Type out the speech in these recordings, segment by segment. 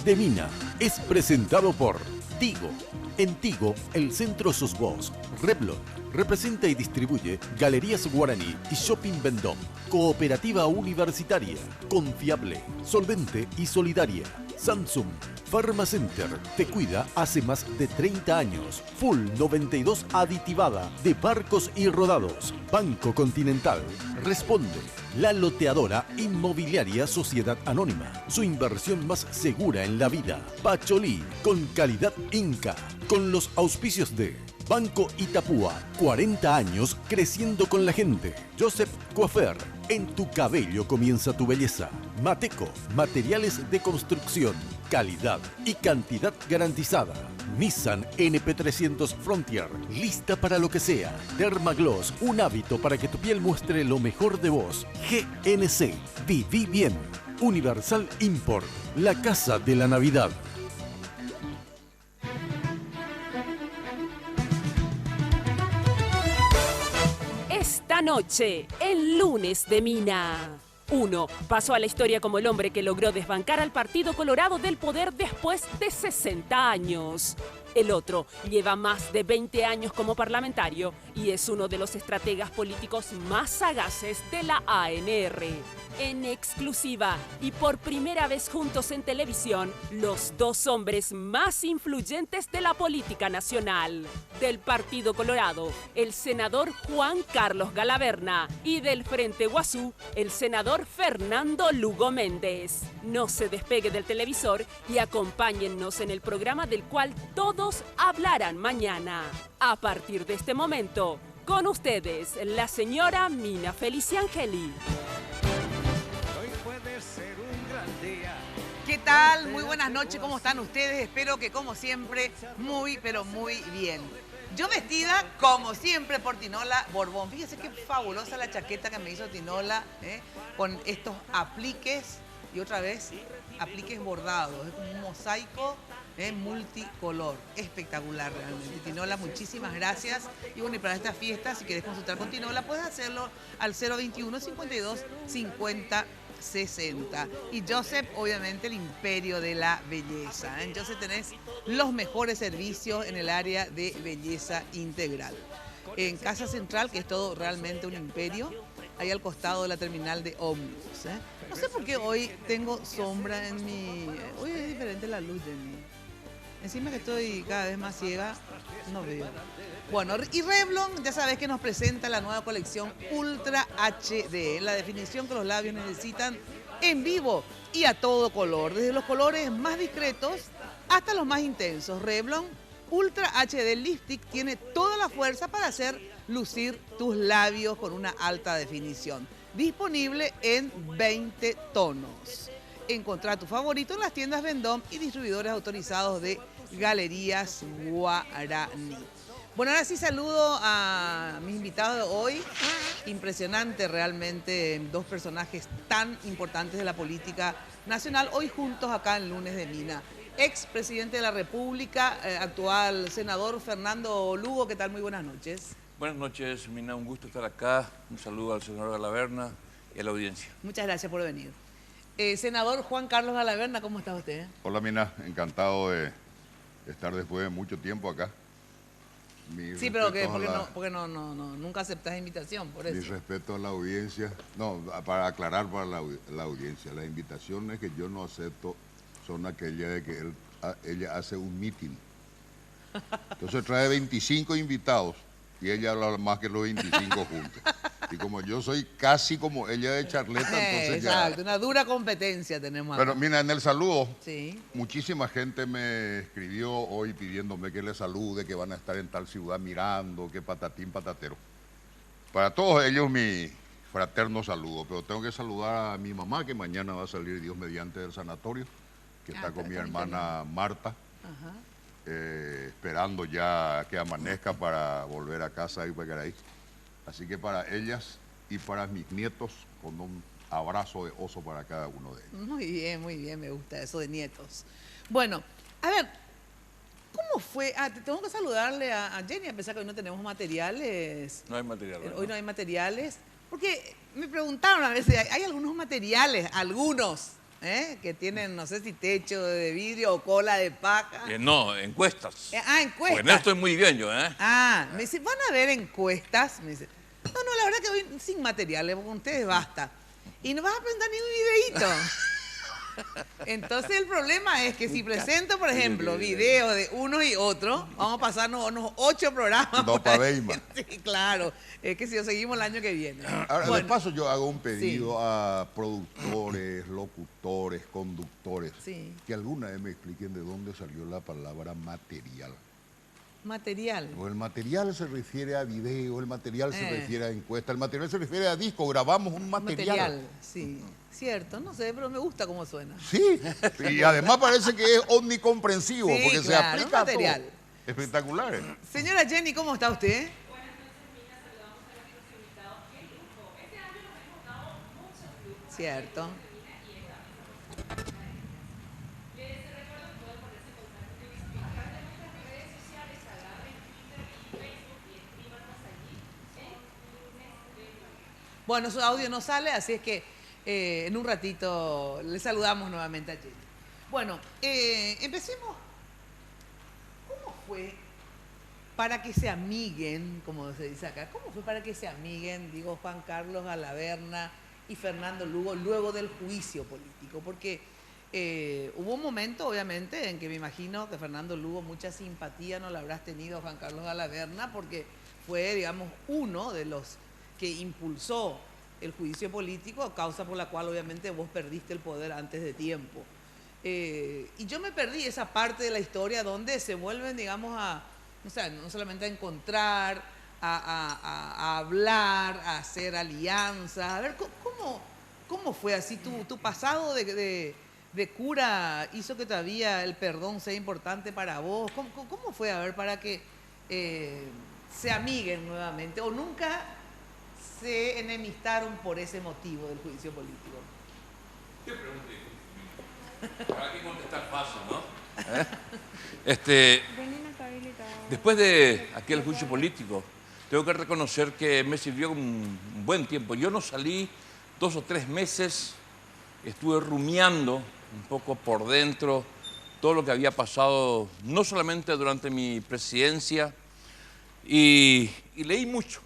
de Mina es presentado por Tigo. En Tigo, el centro sos vos. Revlon representa y distribuye Galerías Guaraní y Shopping Vendôme. Cooperativa Universitaria, confiable, solvente y solidaria. Samsung Pharmacenter te cuida hace más de 30 años. Full 92 aditivada de barcos y rodados. Banco Continental responde. La loteadora inmobiliaria Sociedad Anónima. Su inversión más segura en la vida. Pacholí, con calidad Inca. Con los auspicios de Banco Itapúa, 40 años creciendo con la gente. Joseph Coiffeur, en tu cabello comienza tu belleza. Mateco, materiales de construcción, calidad y cantidad garantizada. Nissan NP300 Frontier, lista para lo que sea. Dermagloss, un hábito para que tu piel muestre lo mejor de vos. GNC, viví bien. Universal Import, la casa de la Navidad. Esta noche, el lunes de Mina. 1. Pasó a la historia como el hombre que logró desbancar al Partido Colorado del poder después de 60 años. El otro lleva más de 20 años como parlamentario y es uno de los estrategas políticos más sagaces de la ANR. En exclusiva y por primera vez juntos en televisión, los dos hombres más influyentes de la política nacional. Del Partido Colorado, el senador Juan Carlos Galaverna, y del Frente Guazú, el senador Fernando Lugo Méndez. No se despegue del televisor y acompáñennos en el programa del cual todos hablarán mañana. A partir de este momento, con ustedes, la señora Mina Feliciangeli. ¿Qué tal? Muy buenas noches, ¿cómo están ustedes? Espero que como siempre, muy pero muy bien. Yo vestida como siempre por Tinola Borbón. Fíjense qué fabulosa la chaqueta que me hizo Tinola, con estos apliques y otra vez apliques bordados. Es como un mosaico multicolor. Espectacular realmente. Tinola, muchísimas gracias. Y bueno, y para esta fiesta, si quieres consultar con Tinola, puedes hacerlo al 021 52 50 60. Y Joseph, obviamente, el imperio de la belleza. En Joseph tenés los mejores servicios en el área de belleza integral. En Casa Central, que es todo realmente un imperio, ahí al costado de la terminal de ómnibus. No sé por qué hoy tengo sombra en mi... Hoy es diferente la luz de mí. Encima que estoy cada vez más ciega, no veo. Bueno, y Revlon, ya sabes que nos presenta la nueva colección Ultra HD, la definición que los labios necesitan en vivo y a todo color, desde los colores más discretos hasta los más intensos. Revlon Ultra HD Lipstick tiene toda la fuerza para hacer lucir tus labios con una alta definición. Disponible en 20 tonos. Encontrá tu favorito en las tiendas Vendôme y distribuidores autorizados de Galerías Guaraní. Bueno, ahora sí saludo a mis invitados de hoy. Impresionante realmente, dos personajes tan importantes de la política nacional, hoy juntos acá en Lunes de Mina. Expresidente de la República, actual senador Fernando Lugo, ¿qué tal? Muy buenas noches. Buenas noches, Mina, un gusto estar acá. Un saludo al senador Galaverna y a la audiencia. Muchas gracias por venir. Senador Juan Carlos Galaverna, ¿cómo está usted? Hola, Mina, encantado de estar después de mucho tiempo acá. Sí, pero porque nunca aceptas invitación, por eso. Mi respeto a la audiencia. No, para aclarar para la audiencia, las invitaciones que yo no acepto son aquellas de que ella hace un meeting. Entonces trae 25 invitados y ella habla más que los 25 juntos. Y como yo soy casi como ella de charleta, entonces ya... Exacto, una dura competencia tenemos acá. Pero mira, en el saludo, sí, muchísima gente me escribió hoy pidiéndome que les salude, que van a estar en tal ciudad mirando, que patatín, patatero. Para todos ellos mi fraterno saludo, pero tengo que saludar a mi mamá, que mañana va a salir, Dios mediante, del sanatorio, que está con mi hermana Marta, esperando ya que amanezca para volver a casa y para ahí. Así que para ellas y para mis nietos, con un abrazo de oso para cada uno de ellos. Muy bien, me gusta eso de nietos. Bueno, a ver, ¿cómo fue? Tengo que saludarle a Jenny, a pesar que hoy no tenemos materiales. No hay material. Hoy no hay materiales, porque me preguntaron a veces, hay algunos materiales, algunos, que tienen, no sé si techo de vidrio o cola de paja. No, encuestas. Encuestas. Porque no estoy muy bien yo, ¿eh? Me dice, ¿van a ver encuestas? Me dice, no, la verdad que hoy sin materiales, con ustedes basta. Y no vas a presentar ni un videíto. Entonces el problema es que si presento, por ejemplo, videos de uno y otro, vamos a pasarnos unos 8 programas. No, pa' Beima. Sí, claro. Es que si lo seguimos el año que viene. Ahora, de paso, yo hago un pedido a productores, locutores, conductores, que alguna vez me expliquen de dónde salió la palabra material. Material. O el material se refiere a video, el material se refiere a encuesta, el material se refiere a disco, grabamos un material. Sí, cierto, no sé, pero me gusta cómo suena. Sí, y además parece que es omnicomprensivo, Sí, porque claro, se aplica material. a todo. Espectacular. Señora Jenny, ¿cómo está usted? Cierto. Bueno, su audio no sale, así es que en un ratito le saludamos nuevamente a Jenny. Bueno, empecemos. ¿Cómo fue para que se amiguen, como se dice acá, cómo fue para que se amiguen, digo, Juan Carlos Galaverna y Fernando Lugo luego del juicio político? Porque hubo un momento, obviamente, en que me imagino que Fernando Lugo mucha simpatía no la habrás tenido a Juan Carlos Galaverna, porque fue, digamos, uno de los que impulsó el juicio político, causa por la cual obviamente vos perdiste el poder antes de tiempo. Y yo me perdí esa parte de la historia donde se vuelven, digamos, no solamente a encontrar, a hablar, a hacer alianzas. A ver, ¿cómo fue así? ¿Tu pasado de cura hizo que todavía el perdón sea importante para vos? ¿Cómo fue, a ver, para que se amiguen nuevamente? ¿O nunca se enemistaron por ese motivo del juicio político? ¿Qué pregunta? Para qué contestar fácil, ¿no? Después de aquel juicio político, tengo que reconocer que me sirvió un buen tiempo. Yo no salí 2 o 3 meses, estuve rumiando un poco por dentro todo lo que había pasado, no solamente durante mi presidencia, y leí mucho.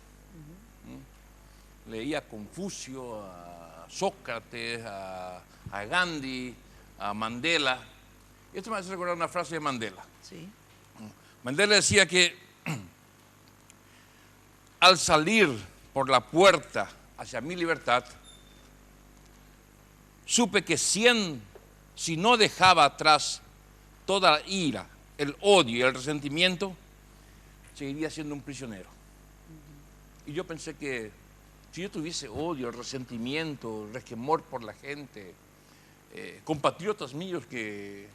Leí a Confucio, a Sócrates, a Gandhi, a Mandela. Esto me hace recordar una frase de Mandela. Sí. Mandela decía que al salir por la puerta hacia mi libertad, supe que si no dejaba atrás toda la ira, el odio y el resentimiento, seguiría siendo un prisionero. Y yo pensé que si yo tuviese odio, resentimiento, resquemor por la gente, compatriotas míos que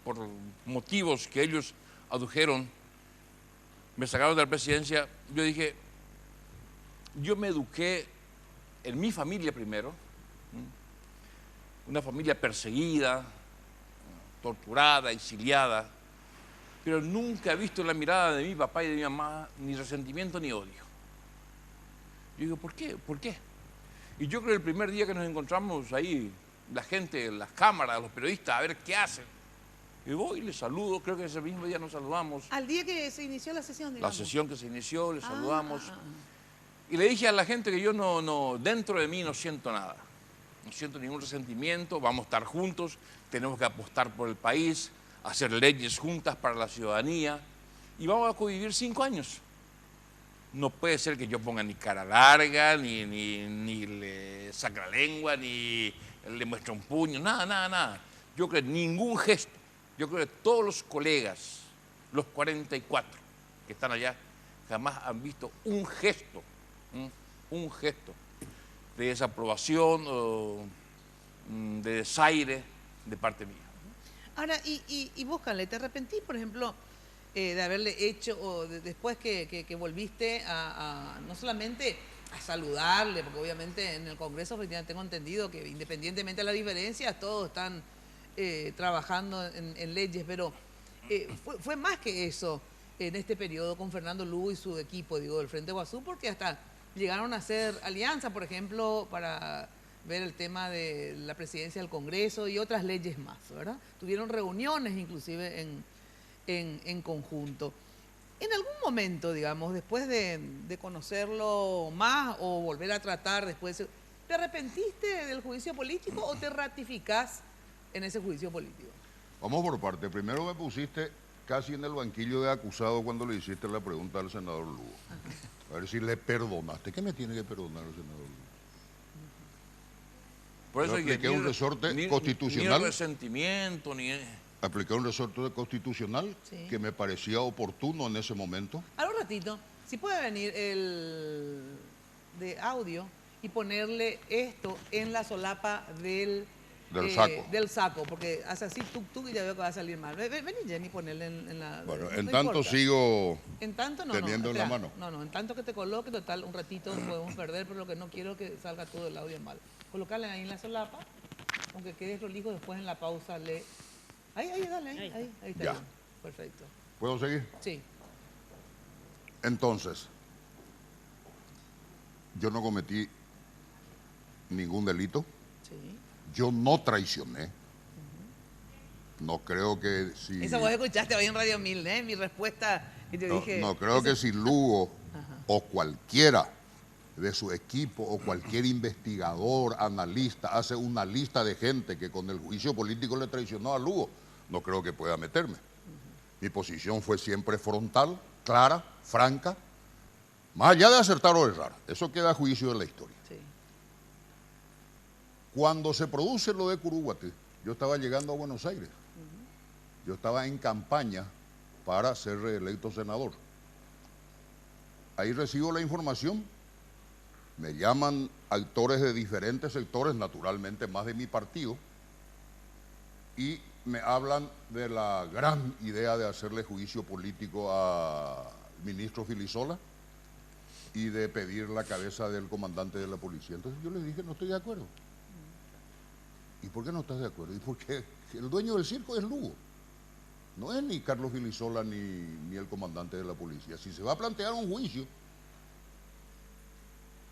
por motivos que ellos adujeron me sacaron de la presidencia, yo dije, yo me eduqué en mi familia primero, una familia perseguida, torturada, exiliada, pero nunca he visto en la mirada de mi papá y de mi mamá ni resentimiento ni odio. Yo digo, ¿por qué? ¿Por qué? Y yo creo que el primer día que nos encontramos ahí, la gente, las cámaras, los periodistas, a ver qué hacen. Y voy y les saludo, creo que ese mismo día nos saludamos. Al día que se inició la sesión, digamos. La sesión que se inició, les saludamos. Y le dije a la gente que yo dentro de mí no siento nada. No siento ningún resentimiento, vamos a estar juntos, tenemos que apostar por el país, hacer leyes juntas para la ciudadanía y vamos a convivir 5 años. No puede ser que yo ponga ni cara larga, ni le saque la lengua, ni le muestre un puño, nada. Yo creo que ningún gesto, yo creo que todos los colegas, los 44 que están allá, jamás han visto un gesto de desaprobación o de desaire de parte mía. Ahora, y vos, Canle, ¿te arrepentís, por ejemplo, de haberle hecho, o después que volviste no solamente a saludarle, porque obviamente en el Congreso efectivamente tengo entendido que independientemente de las diferencias, todos están trabajando en leyes, pero fue más que eso en este periodo con Fernando Lugo y su equipo, digo, del Frente Guazú, porque hasta llegaron a hacer alianzas, por ejemplo, para ver el tema de la presidencia del Congreso y otras leyes más, ¿verdad? Tuvieron reuniones inclusive en conjunto. En algún momento, digamos, después de conocerlo más o volver a tratar después, ¿te arrepentiste del juicio político o te ratificás en ese juicio político? Vamos por parte. Primero me pusiste casi en el banquillo de acusado cuando le hiciste la pregunta al senador Lugo. A ver si le perdonaste. ¿Qué me tiene que perdonar el senador Lugo? Por eso Yo apliqué un resorte constitucional. Ni resentimiento, ni... Apliqué un resorte constitucional Sí. que me parecía oportuno en ese momento. Ahora un ratito, si puede venir el de audio y ponerle esto en la solapa del saco. Del saco, porque hace así, tuk, y ya veo que va a salir mal. Vení, Jenny, ponerle en la... Bueno, no en tanto importa. sigo En tanto, no, teniendo en la espera. mano. No, en tanto que te coloque, total, un ratito podemos perder, pero lo que no quiero es que salga todo el audio mal. Colocarle ahí en la solapa, aunque quede prolijo, después en la pausa le... Ahí, dale, ahí está Ya. bien. Perfecto. ¿Puedo seguir? Sí. Entonces, yo no cometí ningún delito. Sí. Yo no traicioné. No creo que si... Esa vos escuchaste hoy en Radio 1000, ¿eh? Mi respuesta, y te No, dije... no, creo que si Lugo o cualquiera de su equipo o cualquier investigador, analista, hace una lista de gente que con el juicio político le traicionó a Lugo, no creo que pueda meterme. Mi posición fue siempre frontal, clara, franca, más allá de acertar o errar. Eso queda a juicio de la historia. Sí. Cuando se produce lo de Curuguaté, yo estaba llegando a Buenos Aires. Yo estaba en campaña para ser reelecto senador. Ahí recibo la información, me llaman actores de diferentes sectores, naturalmente más de mi partido, y me hablan de la gran idea de hacerle juicio político al ministro Filisola y de pedir la cabeza del comandante de la policía. Entonces yo les dije, no estoy de acuerdo. ¿Y por qué no estás de acuerdo? Y porque el dueño del circo es Lugo. No es ni Carlos Filisola ni el comandante de la policía. Si se va a plantear un juicio,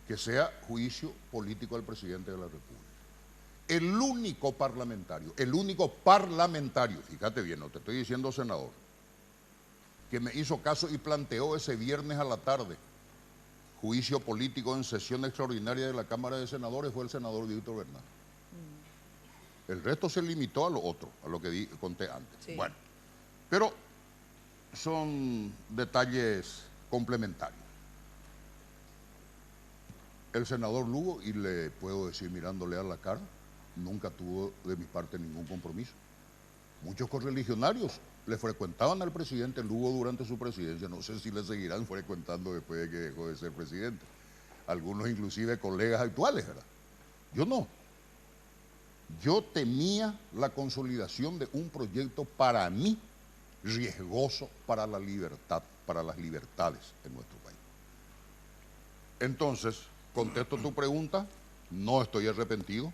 que sea juicio político al presidente de la República. El único parlamentario, fíjate bien, no te estoy diciendo senador, que me hizo caso y planteó ese viernes a la tarde juicio político en sesión extraordinaria de la Cámara de Senadores fue el senador Víctor Bernal. El resto se limitó a lo otro, a lo que conté antes. Sí. Bueno, pero son detalles complementarios. El senador Lugo, y le puedo decir mirándole a la cara, nunca tuvo de mi parte ningún compromiso. Muchos correligionarios le frecuentaban al presidente Lugo durante su presidencia, no sé si le seguirán frecuentando después de que dejó de ser presidente. Algunos inclusive colegas actuales, ¿verdad? Yo no. Yo temía la consolidación de un proyecto para mí riesgoso para la libertad, para las libertades en nuestro país. Entonces, contesto tu pregunta, no estoy arrepentido,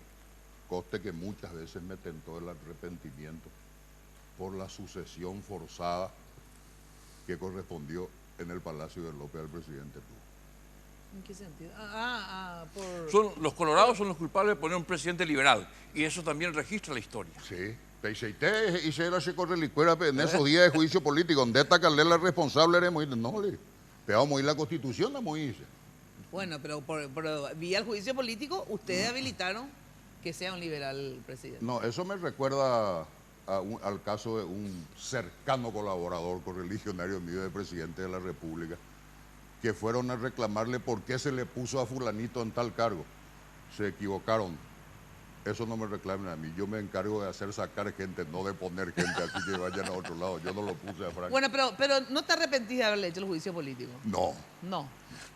conste que muchas veces me tentó el arrepentimiento por la sucesión forzada que correspondió en el Palacio de López al presidente Lugo. ¿En qué sentido? Los colorados son los culpables de poner un presidente liberal, y eso también registra la historia. Sí, te hice la correlicuera en esos días de juicio político, donde esta Carlela responsable era Moisés. No, le pegamos ahí la Constitución a Moisés. Bueno, pero vía el juicio político, ustedes habilitaron que sea un liberal presidente. No, eso me recuerda al caso de un cercano colaborador correligionario mío de presidente de la República, que fueron a reclamarle por qué se le puso a fulanito en tal cargo. Se equivocaron. Eso no me reclamen a mí. Yo me encargo de hacer sacar gente, no de poner gente, así que vayan a otro lado. Yo no lo puse a Franco. Bueno, pero ¿no te arrepentís de haberle hecho el juicio político? No, No.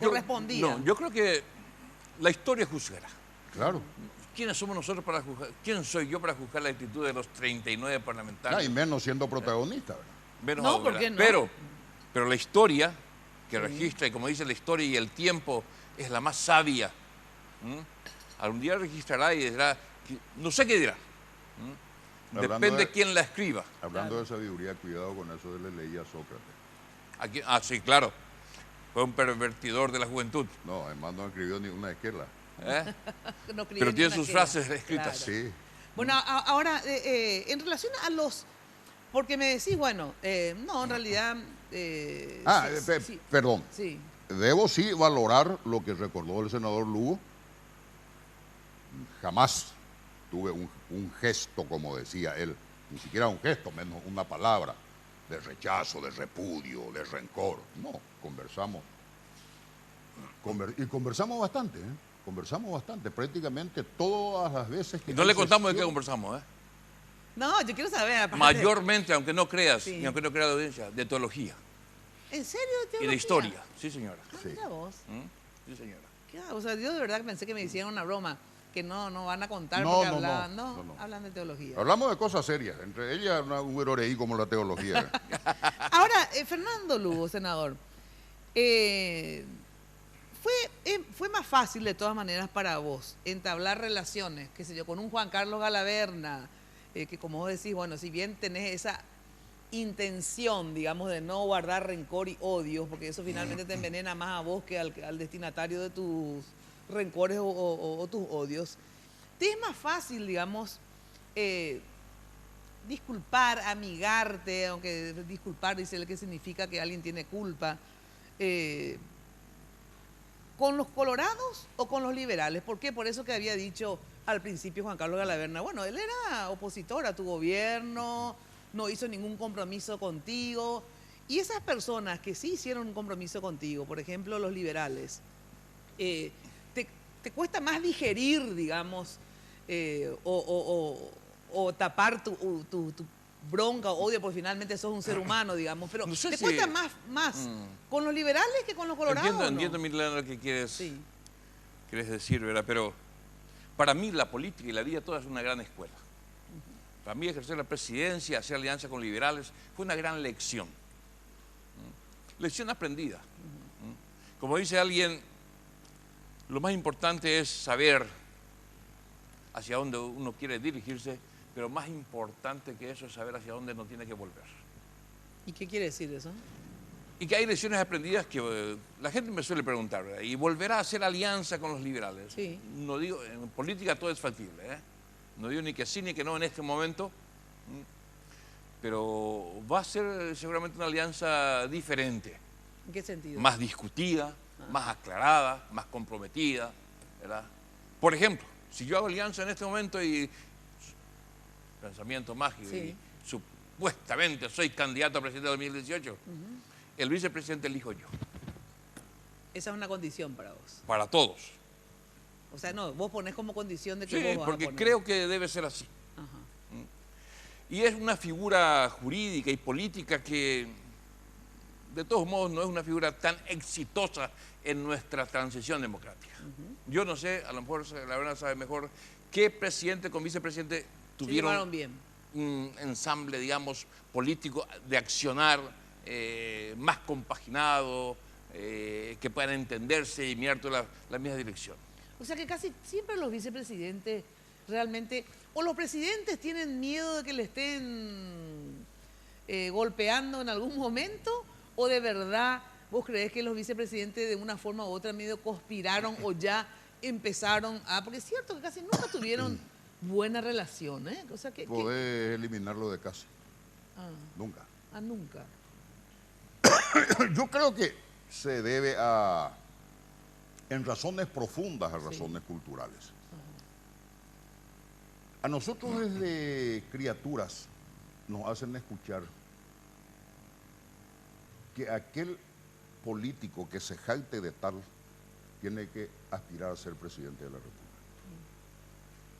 Correspondía. No, yo creo que la historia juzgará. claro. ¿Quiénes somos nosotros para juzgar? ¿Quién soy yo para juzgar la actitud de los 39 parlamentarios? Y menos siendo protagonista, ¿verdad? Menos No, ahora. ¿por qué no? Pero la historia que registra, y como dice la historia y el tiempo, es la más sabia. Algún día registrará y dirá, no sé qué dirá. Depende de quién la escriba. Hablando de sabiduría, cuidado con eso de le leía a Sócrates. Sí, claro. Fue un pervertidor de la juventud. No, además no escribió ni una esquela. ¿eh? No, Pero tiene sus aquella. frases escritas. Claro. Sí. Bueno, ahora, en relación a los... Porque me decís, bueno, no, en realidad... sí, Perdón. sí. Debo sí valorar lo que recordó el senador Lugo. Jamás tuve un gesto, como decía él, ni siquiera un gesto, menos una palabra de rechazo, de repudio, de rencor. No, conversamos. Y conversamos bastante, ¿eh? Conversamos bastante, prácticamente todas las veces que... Y no le hay contamos de qué sesión- conversamos, ¿eh? No, yo quiero saber... aparte- Mayormente, aunque no creas, Sí. y aunque no crea la audiencia, de teología ¿En serio? y de teología? historia. Sí, señora. Ah, Sí. mira vos. Sí, señora. O sea, yo de verdad que pensé que me hicieron una broma, que no van a contar No, porque no, hablaban, no, no. hablan de teología. Hablamos de cosas serias, entre ellas un eroreí como la teología. Ahora, Fernando Lugo, senador, fue más fácil de todas maneras para vos entablar relaciones, qué sé yo, con un Juan Carlos Galaverna, que como vos decís, bueno, si bien tenés esa intención, digamos, de no guardar rencor y odios, porque eso finalmente te envenena más a vos que al destinatario de tus rencores o tus odios, te es más fácil, digamos, disculpar, amigarte, aunque disculpar dice él que significa que alguien tiene culpa, ¿con los colorados o con los liberales? ¿Por qué? Por eso que había dicho al principio Juan Carlos Galaverna, bueno, él era opositor a tu gobierno, no hizo ningún compromiso contigo, y esas personas que sí hicieron un compromiso contigo, por ejemplo los liberales, te cuesta más digerir, digamos, o tapar tu bronca o odio, porque finalmente sos un ser humano, digamos, pero No sé te si- cuesta más con los liberales que con los colorados. ¿o no? Entiendo, Milena, lo que quieres Sí. decir, ¿verdad? Pero para mí la política y la vida toda es una gran escuela. Para mí ejercer la presidencia, hacer alianza con liberales, fue una gran lección. Lección aprendida. Como dice alguien, lo más importante es saber hacia dónde uno quiere dirigirse, pero más importante que eso es saber hacia dónde no tiene que volver. ¿Y qué quiere decir eso? Y que hay lecciones aprendidas que la gente me suele preguntar, ¿verdad? ¿Y volverá a hacer alianza con los liberales? Sí. No digo, en política todo es factible, ¿eh? No digo ni que sí ni que no en este momento, pero va a ser seguramente una alianza diferente, ¿En qué sentido? más discutida, más aclarada, más comprometida, ¿verdad? Por ejemplo, si yo hago alianza en este momento y pensamiento mágico Sí. y supuestamente soy candidato a presidente de 2018, el vicepresidente elijo yo, Esa es una condición para vos. para todos. O sea, no, vos ponés como condición de que Sí, vos vas a porque poner. creo que debe ser así. Ajá. Y es una figura jurídica y política que, de todos modos, no es una figura tan exitosa en nuestra transición democrática. Yo no sé, a lo mejor la verdad sabe mejor, qué presidente con vicepresidente Se tuvieron llevaron bien. un ensamble, digamos, político de accionar más compaginado, que puedan entenderse y mirar toda la misma dirección. O sea que casi siempre los vicepresidentes realmente, o los presidentes tienen miedo de que le estén golpeando en algún momento, o de verdad vos creés que los vicepresidentes de una forma u otra medio conspiraron o ya empezaron a... Porque es cierto que casi nunca tuvieron buena relación, ¿eh? O sea que... Podés eliminarlo de casa. Nunca. nunca. Yo creo que se debe en razones profundas, a razones culturales. A nosotros desde criaturas nos hacen escuchar que aquel político que se jacte de tal tiene que aspirar a ser presidente de la República.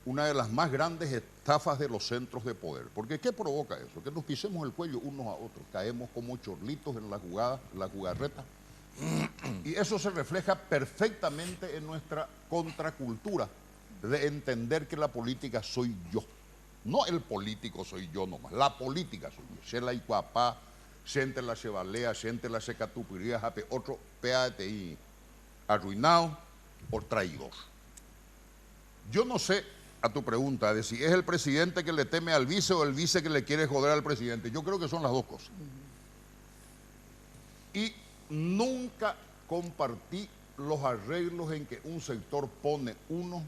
Una de las más grandes estafas de los centros de poder. Porque ¿qué provoca eso? Que nos pisemos el cuello unos a otros, caemos como chorlitos en la jugada, la jugarreta. Y eso se refleja perfectamente en nuestra contracultura de entender que la política soy yo. No el político soy yo nomás, la política soy yo. Se la iguapá, siente la chevalea, siente la secatupiría, jape, otro PATI arruinado o traidor. Yo no sé, a tu pregunta, de si es el presidente que le teme al vice o el vice que le quiere joder al presidente. Yo creo que son las dos cosas. Y nunca compartí los arreglos en que un sector pone uno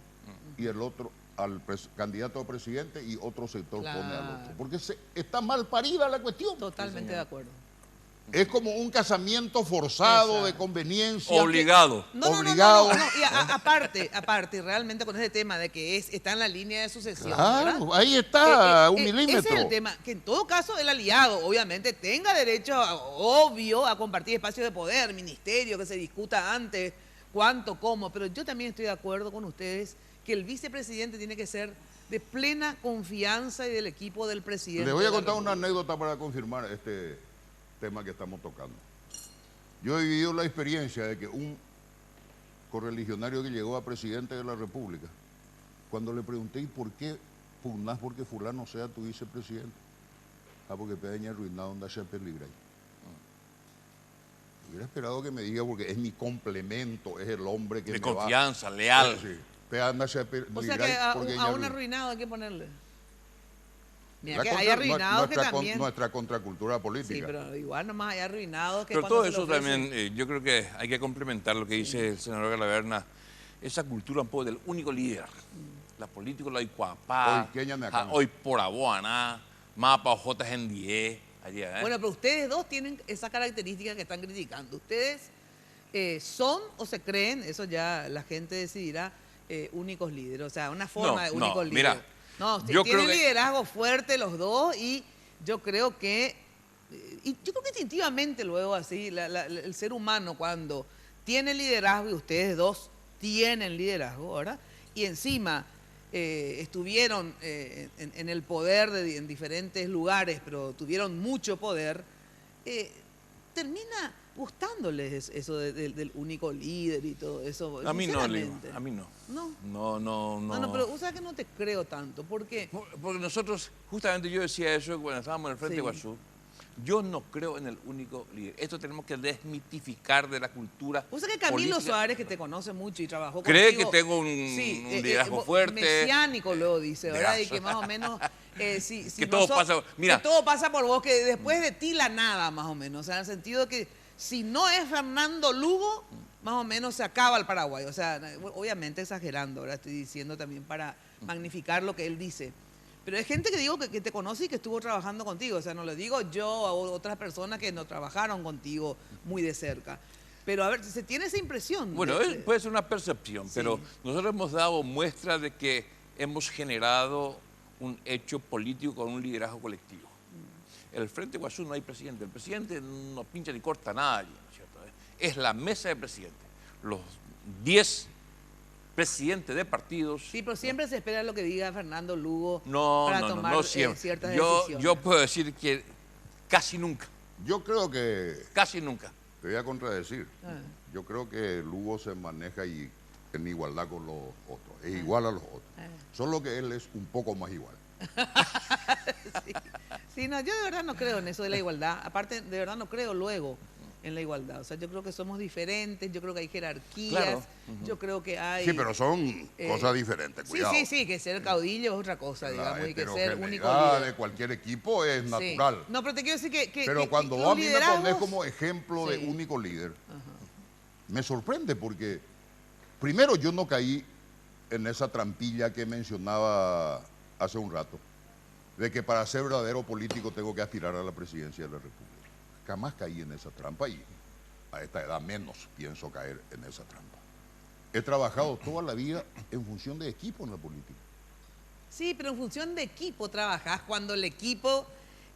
y el otro al candidato a presidente y otro sector pone al otro. Porque está mal parida la cuestión. Totalmente de acuerdo. Es como un casamiento forzado, Exacto. de conveniencia. Obligado. Obligado. Y aparte, realmente con ese tema de que está en la línea de sucesión. Claro, ¿verdad? ahí está, un Ese milímetro. es el tema, que en todo caso el aliado, obviamente, tenga derecho, obvio, a compartir espacios de poder, ministerio, que se discuta antes, cuánto, cómo, pero yo también estoy de acuerdo con ustedes que el vicepresidente tiene que ser de plena confianza y del equipo del presidente. Les voy a de la contar una República. anécdota para confirmar este tema que estamos tocando. Yo he vivido la experiencia de que un correligionario que llegó a presidente de la República, cuando le pregunté, ¿y por qué pugnás porque fulano sea tu vicepresidente? Ah, porque peña arruinado onda se peligra. Hubiera esperado que me diga, porque es mi complemento, es el hombre que De me va... confianza, leal. Sí. Anda se O sea que a un arruinado hay que ponerle. Mira que hay arruinados que también... Nuestra contracultura política. Sí, pero igual nomás hay arruinados que Pero cuando todo se le eso ofrece- también, yo creo que hay que complementar lo que dice el senador Galaverna, esa cultura un poco del único líder. La política la hay cuapá, Hoy, Kenia me acaba. hoy por aboana, mapa ojotas en 10, allá, Bueno, pero ustedes dos tienen esa característica que están criticando. Ustedes son o se creen, eso ya la gente decidirá, únicos líderes. O sea, una forma de únicos líderes. Mira, No, yo tienen creo que- liderazgo fuerte los dos y yo creo que instintivamente luego así, el ser humano cuando tiene liderazgo, y ustedes dos tienen liderazgo, ¿verdad? Y encima estuvieron en el poder en diferentes lugares, pero tuvieron mucho poder, termina gustándoles eso del único líder y todo eso. A mí no, Leo, sinceramente. a mí no. No. No. Pero o sea que no te creo tanto, porque Porque nosotros, justamente yo decía eso cuando estábamos en el Frente Sí. Guazú, yo no creo en el único líder. Esto tenemos que desmitificar de la cultura o sea que Camilo política. Suárez, que te conoce mucho y trabajó Cree contigo, que tengo un liderazgo fuerte. mesiánico luego dice, ¿verdad? Y Gracias. que más o menos si Que no todo so- pasa- mira. que todo pasa por vos, que después de ti la nada, más o menos. O sea, en el sentido de que si no es Fernando Lugo, más o menos se acaba el Paraguay. O sea, obviamente exagerando, ahora estoy diciendo también para magnificar lo que él dice. Pero hay gente que digo que te conoce y que estuvo trabajando contigo. O sea, no lo digo yo a otras personas que no trabajaron contigo muy de cerca. Pero a ver, se tiene esa impresión. Bueno, puede ser una percepción, Sí. pero nosotros hemos dado muestra de que hemos generado un hecho político con un liderazgo colectivo. En el Frente Guazú no hay presidente. El presidente no pincha ni corta nada allí, ¿no es cierto? Es la mesa de presidentes. Los 10 presidentes de partidos. Sí, pero siempre se espera lo que diga Fernando Lugo No, para no, no, tomar no siempre. ciertas Yo decisiones. puedo decir que casi nunca, Yo creo que, casi nunca. te voy a contradecir, Ah. yo creo que Lugo se maneja en igualdad con los otros, es igual a los otros. Solo que él es un poco más igual. Sí, no, yo de verdad no creo en eso de la igualdad. Aparte, de verdad no creo luego en la igualdad. O sea, yo creo que somos diferentes, yo creo que hay jerarquías, Claro. yo creo que hay... Sí, pero son cosas diferentes, cuidado. Sí, que ser caudillo es otra cosa, La digamos, y que ser único heterogeneidad líder. de cualquier equipo es Sí. natural. No, pero te quiero decir que Pero cuando los vos a mí me pones liderazgos- como ejemplo de Sí. único líder, me sorprende porque, primero, yo no caí en esa trampilla que mencionaba hace un rato, de que para ser verdadero político tengo que aspirar a la presidencia de la República. Jamás caí en esa trampa y a esta edad menos pienso caer en esa trampa. He trabajado toda la vida en función de equipo en la política. Sí, pero en función de equipo trabajás cuando el equipo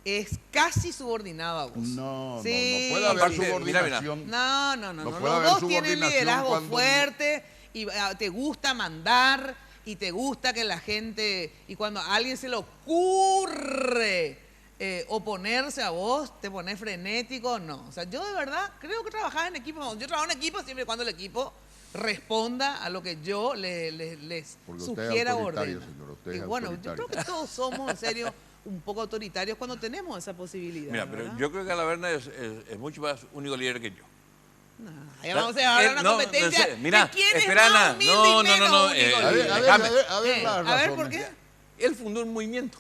es casi subordinado a vos. No, Sí, no puede haber Aparte, subordinación. No. No Los puede haber dos tienen subordinación liderazgo cuando- fuerte y te gusta mandar y te gusta que la gente... Y cuando a alguien se le ocurre oponerse a vos, te pones frenético, no. O sea, yo de verdad creo que trabajar en equipo... Yo trabajo en equipo siempre y cuando el equipo responda a lo que yo les Porque usted es sugiera o autoritario, ordene. señor, usted Y es bueno, yo autoritario. creo que todos somos, en serio, un poco autoritarios cuando tenemos esa posibilidad. Mira, pero ¿verdad? yo creo que Galaverna es mucho más único líder que yo. No, ahí vamos a ahora una competencia. sé, mira, ¿de quién es espera, más no, humilde no, y no, menos no, único A ver, líder? a ver, déjame. a ver las A ver, ¿por razones. qué? Él fundó un movimiento.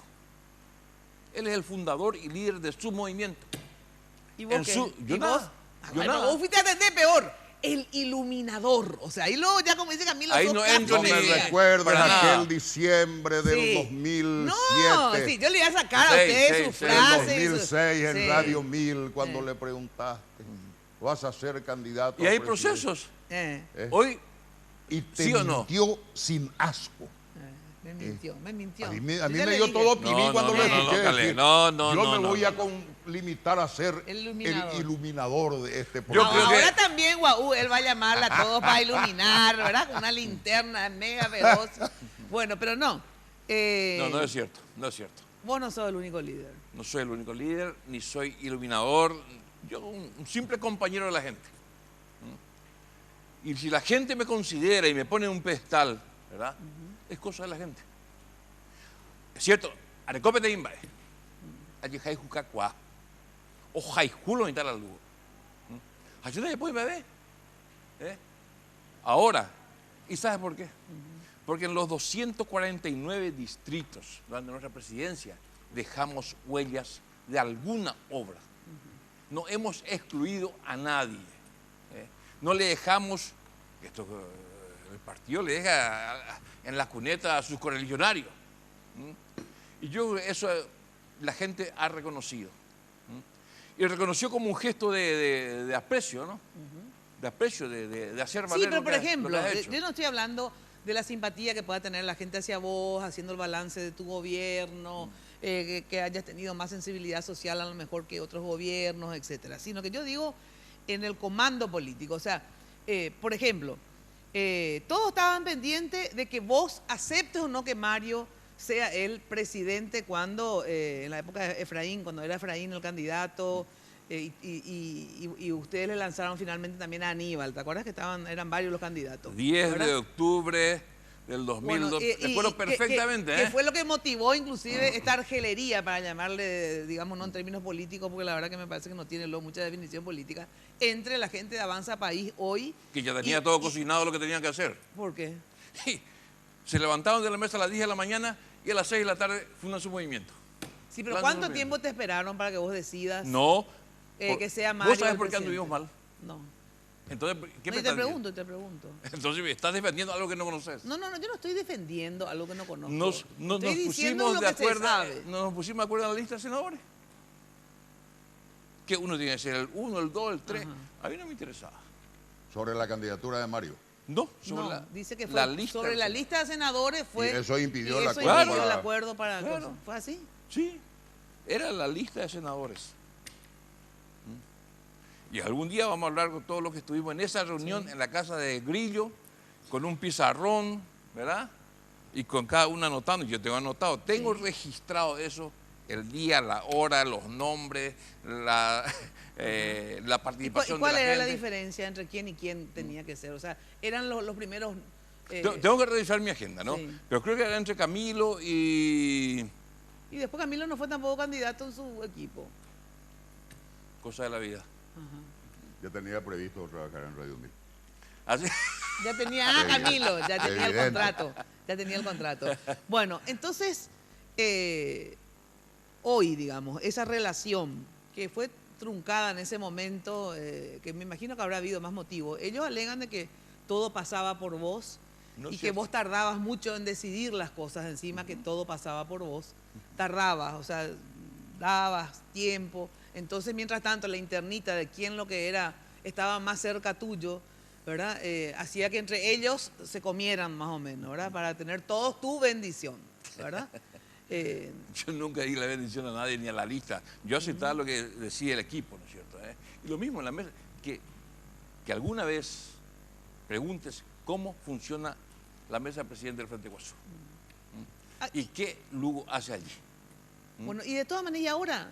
Él es el fundador y líder de su movimiento. ¿Y vos En qué? su- yo ¿Y nada, vos? yo Ay, nada. pero vos fuiste a atender peor. el iluminador. O sea, ahí luego ya como dice Camilo, Ahí sos no Castro entro No me Mejía. recuerdo para nada. aquel diciembre del Sí. 2007. No, sí, yo le iba a sacar a Seis, ustedes seis, sus seis. En frases. 2006 en Sí. Radio 1000, cuando le preguntaste, ¿vas a ser candidato? Y a hay presidente? procesos. Eh, Hoy, Y te ¿sí o no? mintió sin asco. me mintió, me mintió. A mí Yo me ya le dio dije. todo optimí No, cuando no, lo no, no, escuché no, Calé, decir, no, no, yo no, me no, voy no. a limitar a ser El el iluminador. iluminador de este Yo programa. creo que- Ahora también, Guau, él va a llamarla a todos para iluminar, ¿verdad? Con una linterna mega veloz. Bueno, pero no. no, no es cierto, no es cierto. Vos no sos el único líder. No soy el único líder, ni soy iluminador. Yo un simple compañero de la gente. ¿Mm? Y si la gente me considera y me pone en un pedestal, ¿verdad? Es cosa de la gente. Es cierto, Arecope te imbae. Allí hay jucacua. O hay julo ni tal algo. Allí no puede beber. Ahora, ¿y sabes por qué? Porque en los 249 distritos durante nuestra presidencia dejamos huellas de alguna obra. No hemos excluido a nadie. No le dejamos, esto el partido le deja en la cuneta a sus correligionarios. Y yo eso la gente ha reconocido. Y reconoció como un gesto de aprecio, ¿no? De aprecio, de hacer valer Sí, pero lo por que ejemplo, has hecho. yo no estoy hablando de la simpatía que pueda tener la gente hacia vos, haciendo el balance de tu gobierno, que hayas tenido más sensibilidad social a lo mejor que otros gobiernos, etcétera. Sino que yo digo en el comando político. O sea, por ejemplo, todos estaban pendientes de que vos aceptes o no que Mario sea el presidente cuando, en la época de Efraín, cuando era Efraín el candidato, y ustedes le lanzaron finalmente también a Aníbal. ¿Te acuerdas que eran varios los candidatos? 10 ¿verdad? de octubre del 2002. Bueno, Recuerdo perfectamente, que fue lo que motivó inclusive esta argelería, para llamarle, digamos, no en términos políticos, porque la verdad que me parece que no tiene mucha definición política, entre la gente de Avanza País hoy. Que ya tenía todo cocinado lo que tenían que hacer. ¿Por qué? Y se levantaron de la mesa a las 10 de la mañana y a las 6 de la tarde fundan su movimiento. Sí, pero Plan de ¿cuánto movimiento. tiempo te esperaron para que vos decidas No. que sea Mario? ¿Vos sabés el por qué presidente? anduvimos mal? No. Entonces, ¿qué No, me y te estás pregunto, y te pregunto. diciendo? Entonces, estás defendiendo algo que no conoces. No, yo no estoy defendiendo algo que no conozco. Nos Estoy diciendo pusimos lo de que se acuerdo, sabe. nos pusimos de acuerdo en la lista de senadores. Que uno tiene que ser el 1, el 2, el 3. Ajá. A mí no me interesaba. Sobre la candidatura de Mario. No, sobre No, la, dice que fue la lista sobre de la senadores. lista de senadores fue. Y eso impidió el eso acuerdo impidió el para- acuerdo para. Claro. ¿Fue así? Sí, era la lista de senadores. Y algún día vamos a hablar con todos los que estuvimos en esa reunión en la casa de Grillo, con un pizarrón, ¿verdad? Y con cada uno anotando. Yo tengo anotado, tengo registrado eso, el día, la hora, los nombres, la participación ¿Y cuál de la era la gente. diferencia entre quién y quién tenía que ser? O sea, eran los primeros. Tengo que revisar mi agenda, ¿no? Sí. Pero creo que era entre Camilo y Y después Camilo no fue tampoco candidato en su equipo. cosa de la vida. Yo tenía previsto trabajar en Radio 1000. Así. Ya tenía, Camilo, ya tenía el Evidente. contrato. Ya tenía el contrato. Bueno, entonces, hoy, digamos, esa relación que fue truncada en ese momento, que me imagino que habrá habido más motivos, ellos alegan de que todo pasaba por vos No y es que cierto. vos tardabas mucho en decidir las cosas, encima que todo pasaba por vos. Tardabas, o sea, dabas tiempo. Entonces, mientras tanto, la internita de quién lo que era estaba más cerca tuyo, ¿verdad? Hacía que entre ellos se comieran más o menos, ¿verdad? Para tener todos tu bendición, ¿verdad? Yo nunca di la bendición a nadie ni a la lista. Yo aceptaba lo que decía el equipo, ¿no es cierto? Y lo mismo en la mesa, que alguna vez preguntes cómo funciona la mesa del presidente del Frente Guasú. ¿Y qué Lugo hace allí? Bueno, y de todas maneras, ¿y ahora?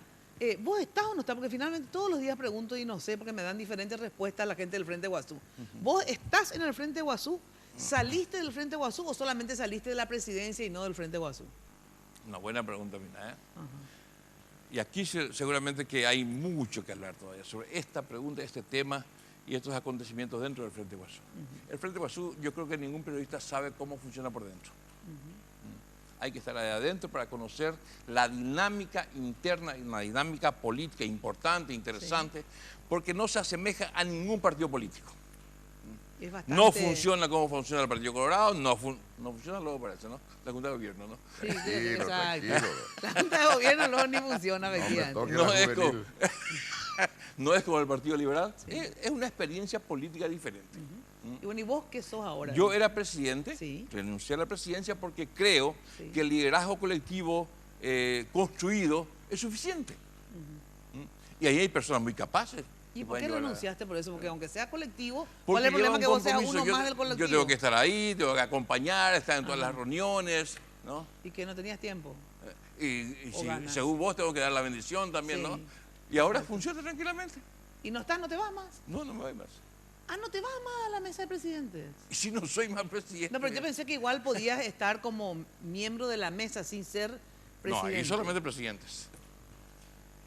¿Vos estás o no estás? Porque finalmente todos los días pregunto y no sé, porque me dan diferentes respuestas a la gente del Frente Guasú. ¿Vos estás en el Frente Guasú? ¿Saliste del Frente Guasú o solamente saliste de la presidencia y no del Frente Guasú? Una buena pregunta, Mina. Y aquí seguramente que hay mucho que hablar todavía sobre esta pregunta, este tema y estos acontecimientos dentro del Frente Guasú. El Frente Guasú, yo creo que ningún periodista sabe cómo funciona por dentro. Hay que estar ahí adentro para conocer la dinámica interna, una dinámica política importante, interesante, porque no se asemeja a ningún partido político. Es bastante... No funciona como funciona el Partido Colorado, no funciona luego parece, ¿no? La Junta de Gobierno, ¿no? Sí, Tranquilo, exacto. tranquilo. La Junta de Gobierno luego ni funciona, No me efectivamente. toque No la es como, juvenil. no es como el Partido Liberal, es una experiencia política diferente. Y bueno, ¿y vos qué sos ahora? Yo era presidente, Sí. renuncié a la presidencia porque creo Sí. que el liderazgo colectivo construido es suficiente. Y ahí hay personas muy capaces. ¿Y que por qué pueden llevar a- renunciaste por eso? Porque aunque sea colectivo, Porque ¿cuál es el lleva problema un que vos seas compromiso. uno más del colectivo? Yo tengo que estar ahí, tengo que acompañar, estar en todas las reuniones, ¿no? Y que no tenías tiempo. Y O ganas. según vos tengo que dar la bendición también, Sí. ¿no? Y ahora funciona tranquilamente. ¿Y no estás, no te vas más? No me voy más. Ah, no te vas más a la mesa de presidentes. Y si no soy más presidente. No, pero yo pensé que igual podías estar como miembro de la mesa sin ser No, presidente. ahí solamente presidentes.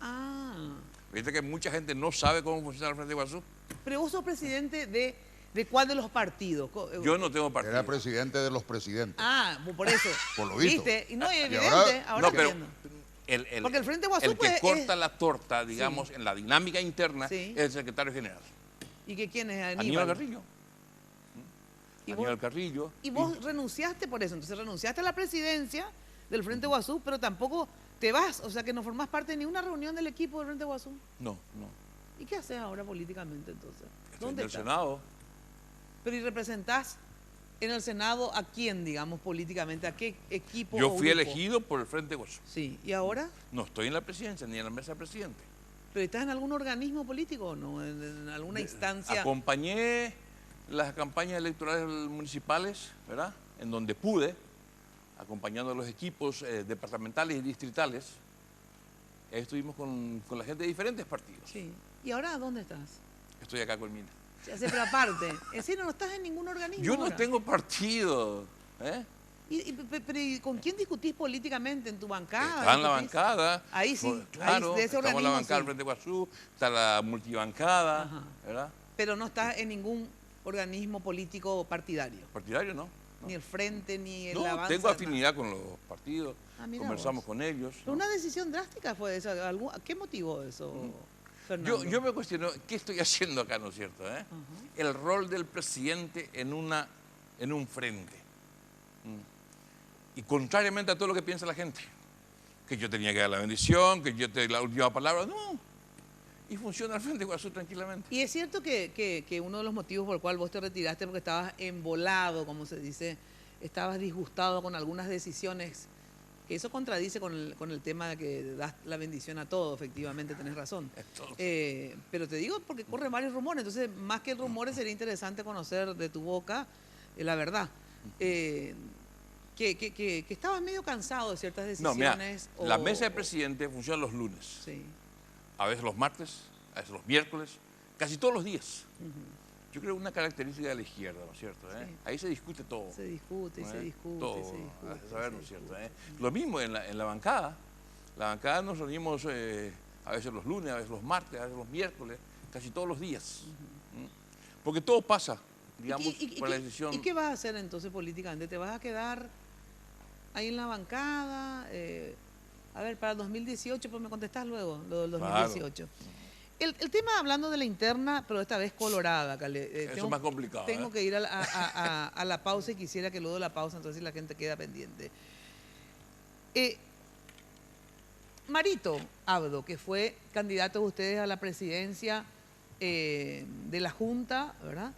Ah, Viste que mucha gente no sabe cómo funciona el Frente Guazú. pero vos sos presidente de cuál de los partidos. Yo no tengo partido. Era presidente de los presidentes. Ah, por eso. Por lo visto. ¿Viste? Y no, y Y evidente, ahora- ahora No, pero entiendo. Porque el Frente Guazú, el que pues, corta es- la torta, digamos, en la dinámica interna, Sí. es el secretario general. ¿Y que quién es Aníbal Carrillo. ¿Y Aníbal vos, Carrillo. y vos renunciaste por eso. Entonces renunciaste a la presidencia del Frente Guazú, pero tampoco te vas. O sea, que no formás parte de ninguna reunión del equipo del Frente Guazú. No. ¿Y qué haces ahora políticamente entonces? Estoy ¿Dónde en el estás? Senado. Pero ¿y representás en el Senado a quién, digamos, políticamente? ¿A qué equipo Yo o fui grupo? elegido por el Frente Guazú. Sí. ¿Y ahora? No estoy en la presidencia ni en la mesa de presidente. ¿Pero estás en algún organismo político o no? ¿En alguna instancia? Acompañé las campañas electorales municipales, ¿verdad? En donde pude, acompañando a los equipos departamentales y distritales. Ahí estuvimos con la gente de diferentes partidos. Sí. ¿Y ahora dónde estás? Estoy acá con Mina. Se hace pero aparte. En serio, no estás en ningún organismo Yo no ahora. tengo partido. ¿Eh? Pero ¿y con quién discutís políticamente? ¿En tu bancada? Está en la ¿Discutís? bancada. Ahí sí, ahí Claro, de ese estamos en la organismo bancada del sí. Frente Guazú, está la multibancada, Ajá. ¿verdad? Pero no estás en ningún organismo político partidario. Partidario, ¿no? Ni el Frente, ni el No, Avanza. tengo afinidad con los partidos, Ah, mira conversamos vos. con ellos. Pero ¿no? una decisión drástica fue esa. ¿Qué motivó eso, Fernando? Yo me cuestiono, ¿qué estoy haciendo acá, no es cierto? El rol del presidente en un frente. Y contrariamente a todo lo que piensa la gente, que yo tenía que dar la bendición, que yo tenía la última palabra, no. Y funciona el Frente Guazú tranquilamente. Y es cierto que uno de los motivos por el cual vos te retiraste porque estabas embolado, como se dice, estabas disgustado con algunas decisiones, que eso contradice con el tema de que das la bendición a todo, efectivamente, tenés razón. Pero te digo porque corren varios rumores, entonces más que rumores sería interesante conocer de tu boca la verdad. Que estabas medio cansado de ciertas No, mira, decisiones. la mesa de presidente funciona los lunes, Sí. a veces los martes, a veces los miércoles, casi todos los días. Yo creo que una característica de la izquierda, ¿no es cierto? Sí. Ahí se discute todo. Se discute, y ¿no se es? discute, Todo, y se discute. a saber, se ¿no es cierto? discute. Lo mismo en la bancada. La bancada nos reunimos a veces los lunes, a veces los martes, a veces los miércoles, casi todos los días. Porque todo pasa, digamos, por la decisión. ¿Y qué vas a hacer entonces políticamente? ¿Te vas a quedar ahí en la bancada? A ver, para el 2018, pues me contestás luego, lo del 2018. El tema, hablando de la interna, pero esta vez colorada, Cale, Eso es más complicado. Tengo que ir a la pausa y quisiera que luego de la pausa, entonces la gente queda pendiente. Marito Abdo, que fue candidato de ustedes a la presidencia de la Junta, ¿verdad?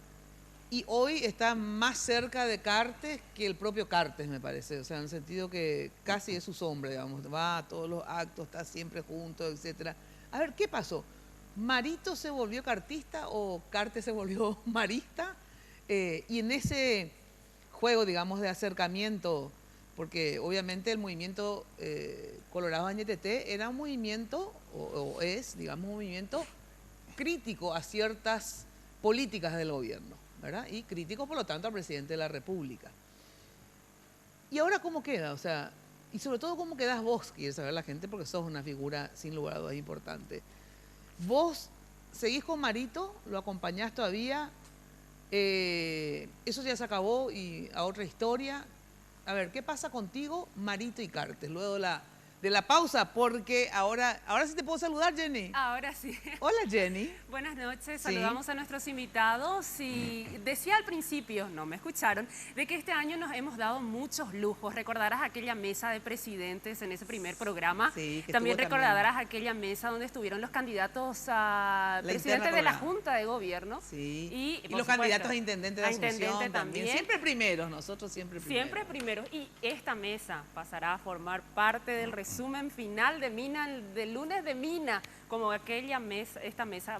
Y hoy está más cerca de Cartes que el propio Cartes, me parece. O sea, en el sentido que casi es su sombra, digamos. Va a todos los actos, está siempre junto, etcétera. A ver, ¿qué pasó? ¿Marito se volvió cartista o Cartes se volvió marista? Y en ese juego, digamos, de acercamiento, porque obviamente el movimiento Colorado Añetete era un movimiento, o es, digamos, un movimiento crítico a ciertas políticas del gobierno, ¿verdad? Y crítico, por lo tanto, al presidente de la República. ¿Y ahora cómo queda? O sea, y sobre todo, ¿cómo quedás vos? Quiere saber la gente, porque sos una figura, sin lugar a dudas, importante. ¿Vos seguís con Marito? ¿Lo acompañás todavía? Eso ya se acabó y a otra historia. A ver, ¿qué pasa contigo, Marito y Cartes, luego de la de la pausa, porque ahora sí te puedo saludar, Jenny. Ahora sí. Hola, Jenny. Buenas noches, Sí. saludamos a nuestros invitados y decía al principio, no me escucharon, de que este año nos hemos dado muchos lujos. Recordarás aquella mesa de presidentes en ese primer programa. Sí, que también estuvo recordarás aquella mesa donde estuvieron los candidatos a La presidente interna de la colorada. Junta de Gobierno. Sí. Y, Y por los supuesto, candidatos a intendente de a Asunción intendente también. Siempre primeros, nosotros siempre primeros. Siempre primero. Y esta mesa pasará a formar parte del resumen final de Mina, del lunes de Mina, como aquella mesa, esta mesa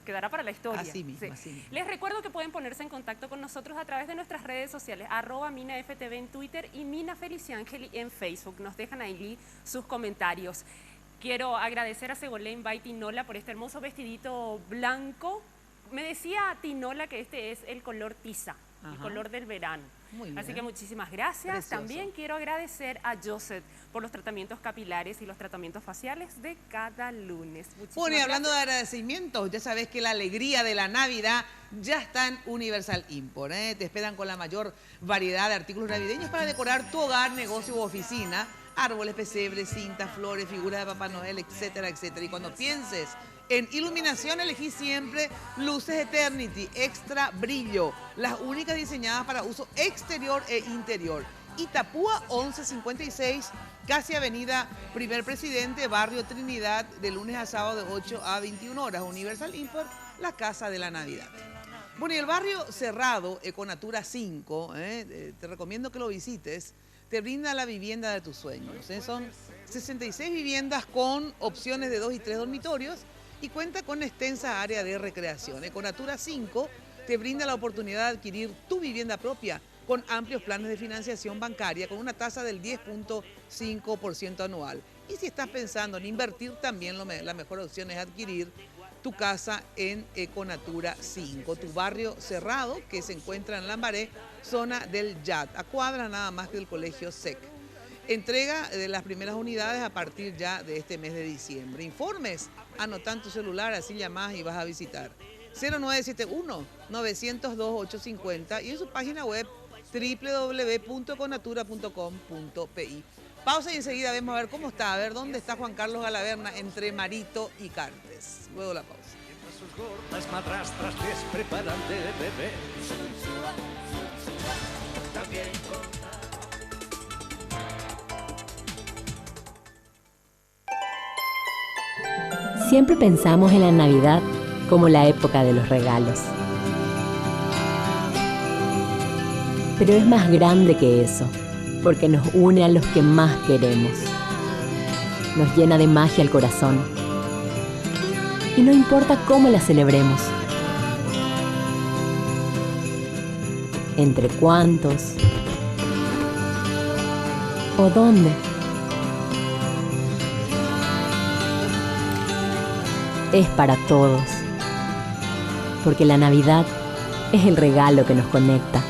quedará para la historia. Así mismo, así mismo. Les recuerdo que pueden ponerse en contacto con nosotros a través de nuestras redes sociales, @MinaFTV en Twitter y Mina Feliciangeli en Facebook. Nos dejan ahí sus comentarios. Quiero agradecer a Segolén by Tinola por este hermoso vestidito blanco. Me decía Tinola que este es el color tiza, el Ajá. color del verano. Muy Así bien. que muchísimas gracias. Precioso. También quiero agradecer a Joseph por los tratamientos capilares y los tratamientos faciales de cada lunes. Muchísimas Bueno, y hablando de gracias. agradecimientos, ya sabes que la alegría de la Navidad ya está en Universal Import. Te esperan con la mayor variedad de artículos navideños para decorar tu hogar, negocio u oficina. Árboles, pesebres, cintas, flores, figuras de Papá Noel, etcétera, etcétera. Y cuando pienses en iluminación, elegí siempre Luces Eternity, extra brillo. Las únicas diseñadas para uso exterior e interior. Itapúa 1156, casi avenida Primer Presidente, barrio Trinidad, de lunes a sábado de 8 a 21 horas. Universal Import, la casa de la Navidad. Bueno, y el barrio cerrado, Econatura 5, te recomiendo que lo visites, te brinda la vivienda de tus sueños. Son 66 viviendas con opciones de 2 y 3 dormitorios y cuenta con extensa área de recreación. Econatura 5 te brinda la oportunidad de adquirir tu vivienda propia con amplios planes de financiación bancaria con una tasa del 10.5% anual. Y si estás pensando en invertir, también la mejor opción es adquirir tu casa en Econatura 5, tu barrio cerrado que se encuentra en Lambaré, zona del YAT, a cuadras nada más del Colegio SEC. Entrega de las primeras unidades a partir ya de este mes de diciembre. Informes, anota en tu celular, así llamás y vas a visitar. 0971-902-850 y en su página web www.econatura.com.pi. Pausa y enseguida vemos a ver cómo está, a ver dónde está Juan Carlos Galaverna entre Marito y Cartes. Luego la pausa. Sus gordas madrastras les preparan de beber. También Siempre pensamos en la Navidad como la época de los regalos. Pero es más grande que eso, porque nos une a los que más queremos. Nos llena de magia el corazón. Y no importa cómo la celebremos. Entre cuántos. O dónde. Es para todos. Porque la Navidad es el regalo que nos conecta.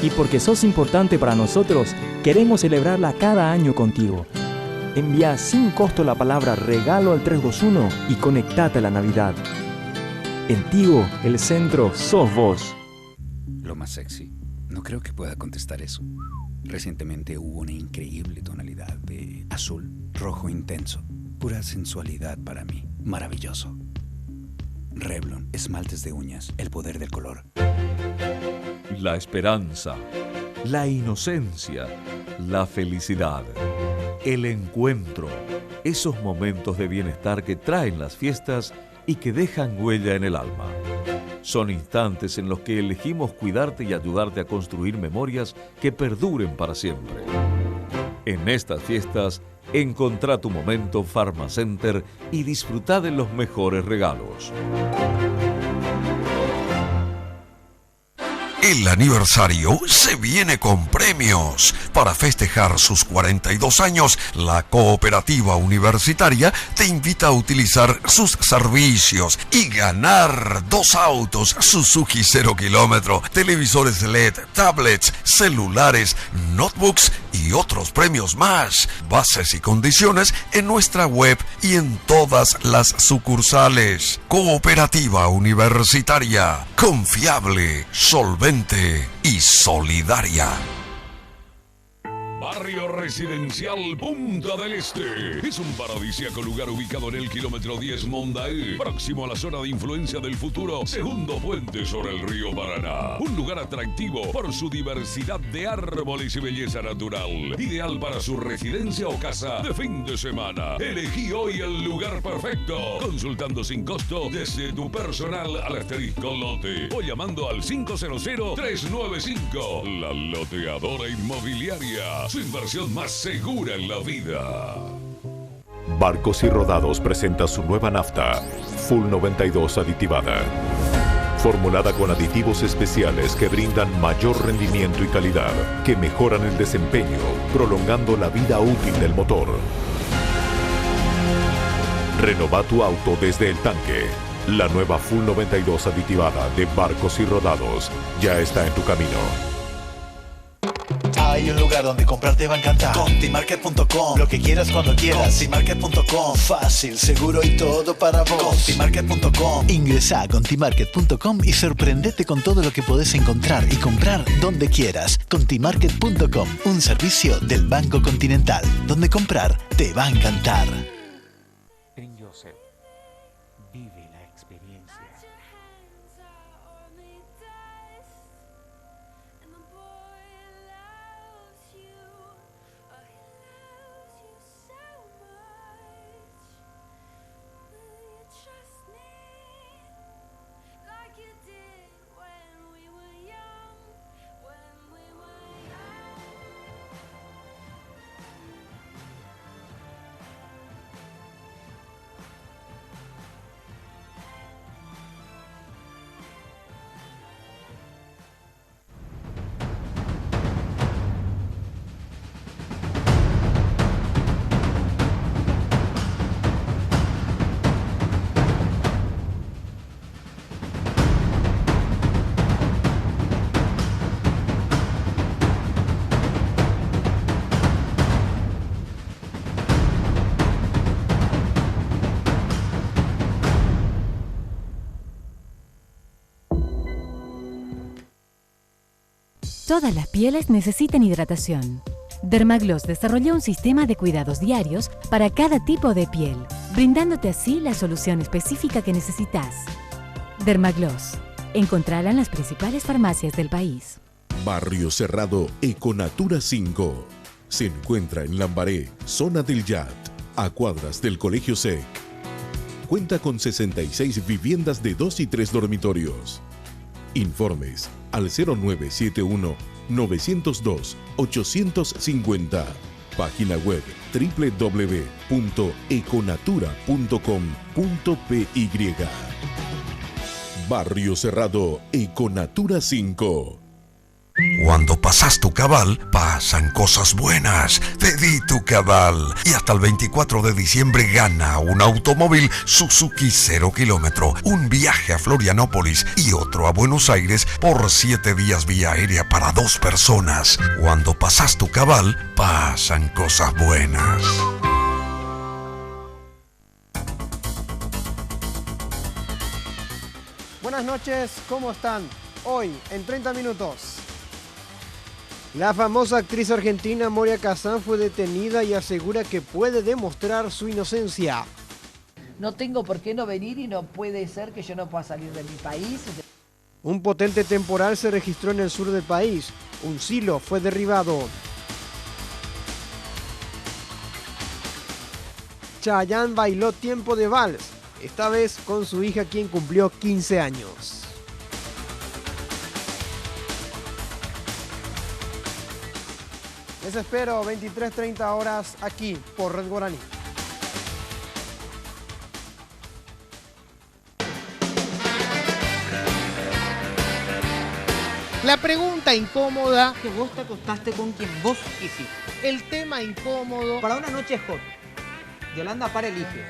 Y porque sos importante para nosotros, queremos celebrarla cada año contigo. Envía sin costo la palabra regalo al 321 y conectate a la Navidad. En Tigo, el centro sos vos. Lo más sexy. No creo que pueda contestar eso. Recientemente hubo una increíble tonalidad de azul, rojo intenso. Pura sensualidad para mí. Maravilloso. Revlon, esmaltes de uñas, el poder del color. La esperanza, la inocencia, la felicidad, el encuentro, esos momentos de bienestar que traen las fiestas y que dejan huella en el alma. Son instantes en los que elegimos cuidarte y ayudarte a construir memorias que perduren para siempre. En estas fiestas, encontrá tu momento Pharmacenter y disfrutá de los mejores regalos. El aniversario se viene con premios. Para festejar sus 42 años, la Cooperativa Universitaria te invita a utilizar sus servicios y ganar 2 autos Suzuki 0 kilómetro, televisores LED, tablets, celulares, notebooks y otros premios más. Bases y condiciones en nuestra web y en todas las sucursales. Cooperativa Universitaria, confiable, solvente y solidaria. Barrio Residencial Punta del Este. Es un paradisíaco lugar ubicado en el kilómetro 10 Mondaé, próximo a la zona de influencia del futuro segundo puente sobre el río Paraná. Un lugar atractivo por su diversidad de árboles y belleza natural. Ideal para su residencia o casa de fin de semana. Elegí hoy el lugar perfecto. Consultando sin costo desde tu personal al asterisco lote o llamando al 500-395. La Loteadora Inmobiliaria. Su inversión más segura en la vida. Barcos y Rodados presenta su nueva nafta, Full 92 aditivada. Formulada con aditivos especiales que brindan mayor rendimiento y calidad, que mejoran el desempeño, prolongando la vida útil del motor. Renova tu auto desde el tanque. La nueva Full 92 aditivada de Barcos y Rodados ya está en tu camino. Hay un lugar donde comprar te va a encantar. Contimarket.com. Lo que quieras cuando quieras. Contimarket.com. Fácil, seguro y todo para vos. Contimarket.com. Ingresa a Contimarket.com y sorprendete con todo lo que podés encontrar y comprar donde quieras. Contimarket.com. Un servicio del Banco Continental, donde comprar te va a encantar. En Joseph, vive la experiencia. Todas las pieles necesitan hidratación. Dermagloss desarrolló un sistema de cuidados diarios para cada tipo de piel, brindándote así la solución específica que necesitas. Dermagloss. Encontrala en las principales farmacias del país. Barrio Cerrado Econatura 5. Se encuentra en Lambaré, zona del Yat, a cuadras del Colegio SEC. Cuenta con 66 viviendas de 2 y 3 dormitorios. Informes al 0971-902-850. Página web www.econatura.com.py. Barrio Cerrado Econatura 5. Cuando pasas tu cabal, pasan cosas buenas. Pedí tu cabal. Y hasta el 24 de diciembre gana un automóvil Suzuki 0 kilómetro, un viaje a Florianópolis y otro a Buenos Aires por 7 días vía aérea para 2 personas. Cuando pasas tu cabal, pasan cosas buenas. Buenas noches, ¿cómo están? Hoy, en 30 minutos. La famosa actriz argentina Moria Kazan fue detenida y asegura que puede demostrar su inocencia. No tengo por qué no venir y no puede ser que yo no pueda salir de mi país. Un potente temporal se registró en el sur del país. Un silo fue derribado. Chayanne bailó Tiempo de Vals, esta vez con su hija, quien cumplió 15 años. Les espero 23:30 horas aquí por Red Guaraní. La pregunta incómoda. Que vos te acostaste con quien vos quisiste. El tema incómodo. Para una noche hot. Yolanda Par elige.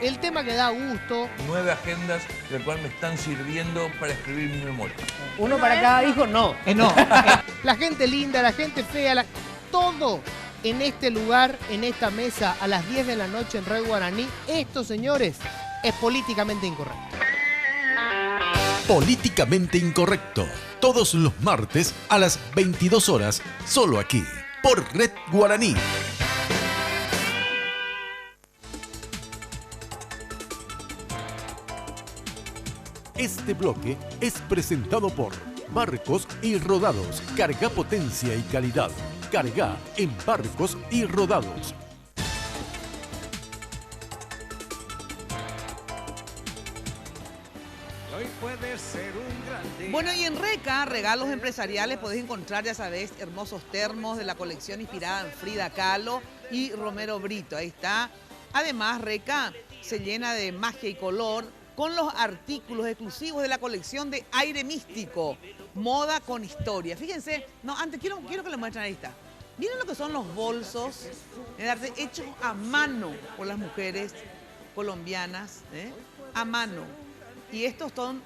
El tema que da gusto. 9 agendas, del cual me están sirviendo para escribir mi memoria. Uno para cada hijo, no. No. La gente linda, la gente fea, todo en este lugar, en esta mesa, a las 10 de la noche en Red Guaraní. Esto, señores, es políticamente incorrecto. Políticamente Incorrecto. Todos los martes a las 22 horas, solo aquí, por Red Guaraní. Este bloque es presentado por Barcos y Rodados. Carga potencia y calidad. Carga en Barcos y Rodados. Hoy puede ser un gran día. Bueno, y en Reca, regalos empresariales, podés encontrar, ya sabés, hermosos termos de la colección inspirada en Frida Kahlo y Romero Brito. Ahí está. Además, Reca se llena de magia y color con los artículos exclusivos de la colección de Aire Místico, moda con historia. Fíjense, no, antes quiero que les muestren, ahí está. Miren lo que son los bolsos de arte hechos a mano por las mujeres colombianas, a mano. Y estos son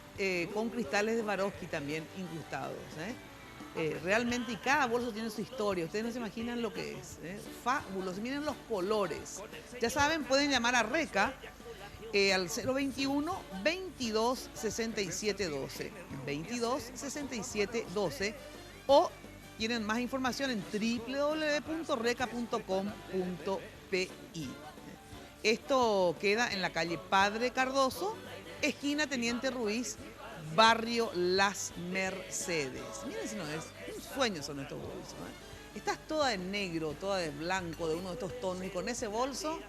con cristales de Swarovski también incrustados. Realmente, y cada bolso tiene su historia. Ustedes no se imaginan lo que es. Fabuloso. Miren los colores. Ya saben, pueden llamar a Reca al 021 22 67 12. 22 67 12. O tienen más información en www.reca.com.pi. Esto queda en la calle Padre Cardoso, esquina Teniente Ruiz, barrio Las Mercedes. Miren si no es, un sueño son estos bolsos. Estás toda de negro, toda de blanco, de uno de estos tonos, y con ese bolso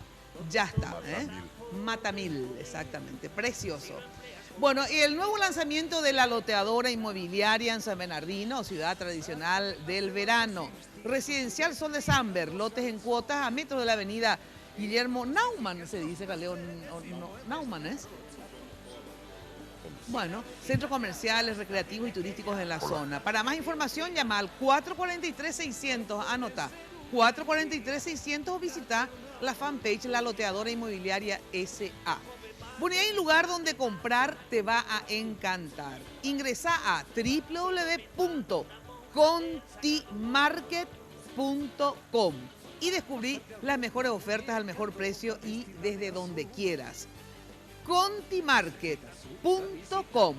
ya está. Matamil, exactamente, precioso. Bueno, y el nuevo lanzamiento de la loteadora inmobiliaria en San Bernardino, ciudad tradicional del verano. Residencial Sol de Samber, lotes en cuotas a metros de la avenida Guillermo Naumann, se dice, Galeo, Naumann es. Bueno, centros comerciales, recreativos y turísticos en la zona. Para más información, llama al 443-600, anota, 443-600 o visita la fanpage La Loteadora Inmobiliaria S.A. Bueno, y hay un lugar donde comprar te va a encantar. Ingresa a www.contimarket.com y descubrí las mejores ofertas al mejor precio y desde donde quieras. Contimarket.com,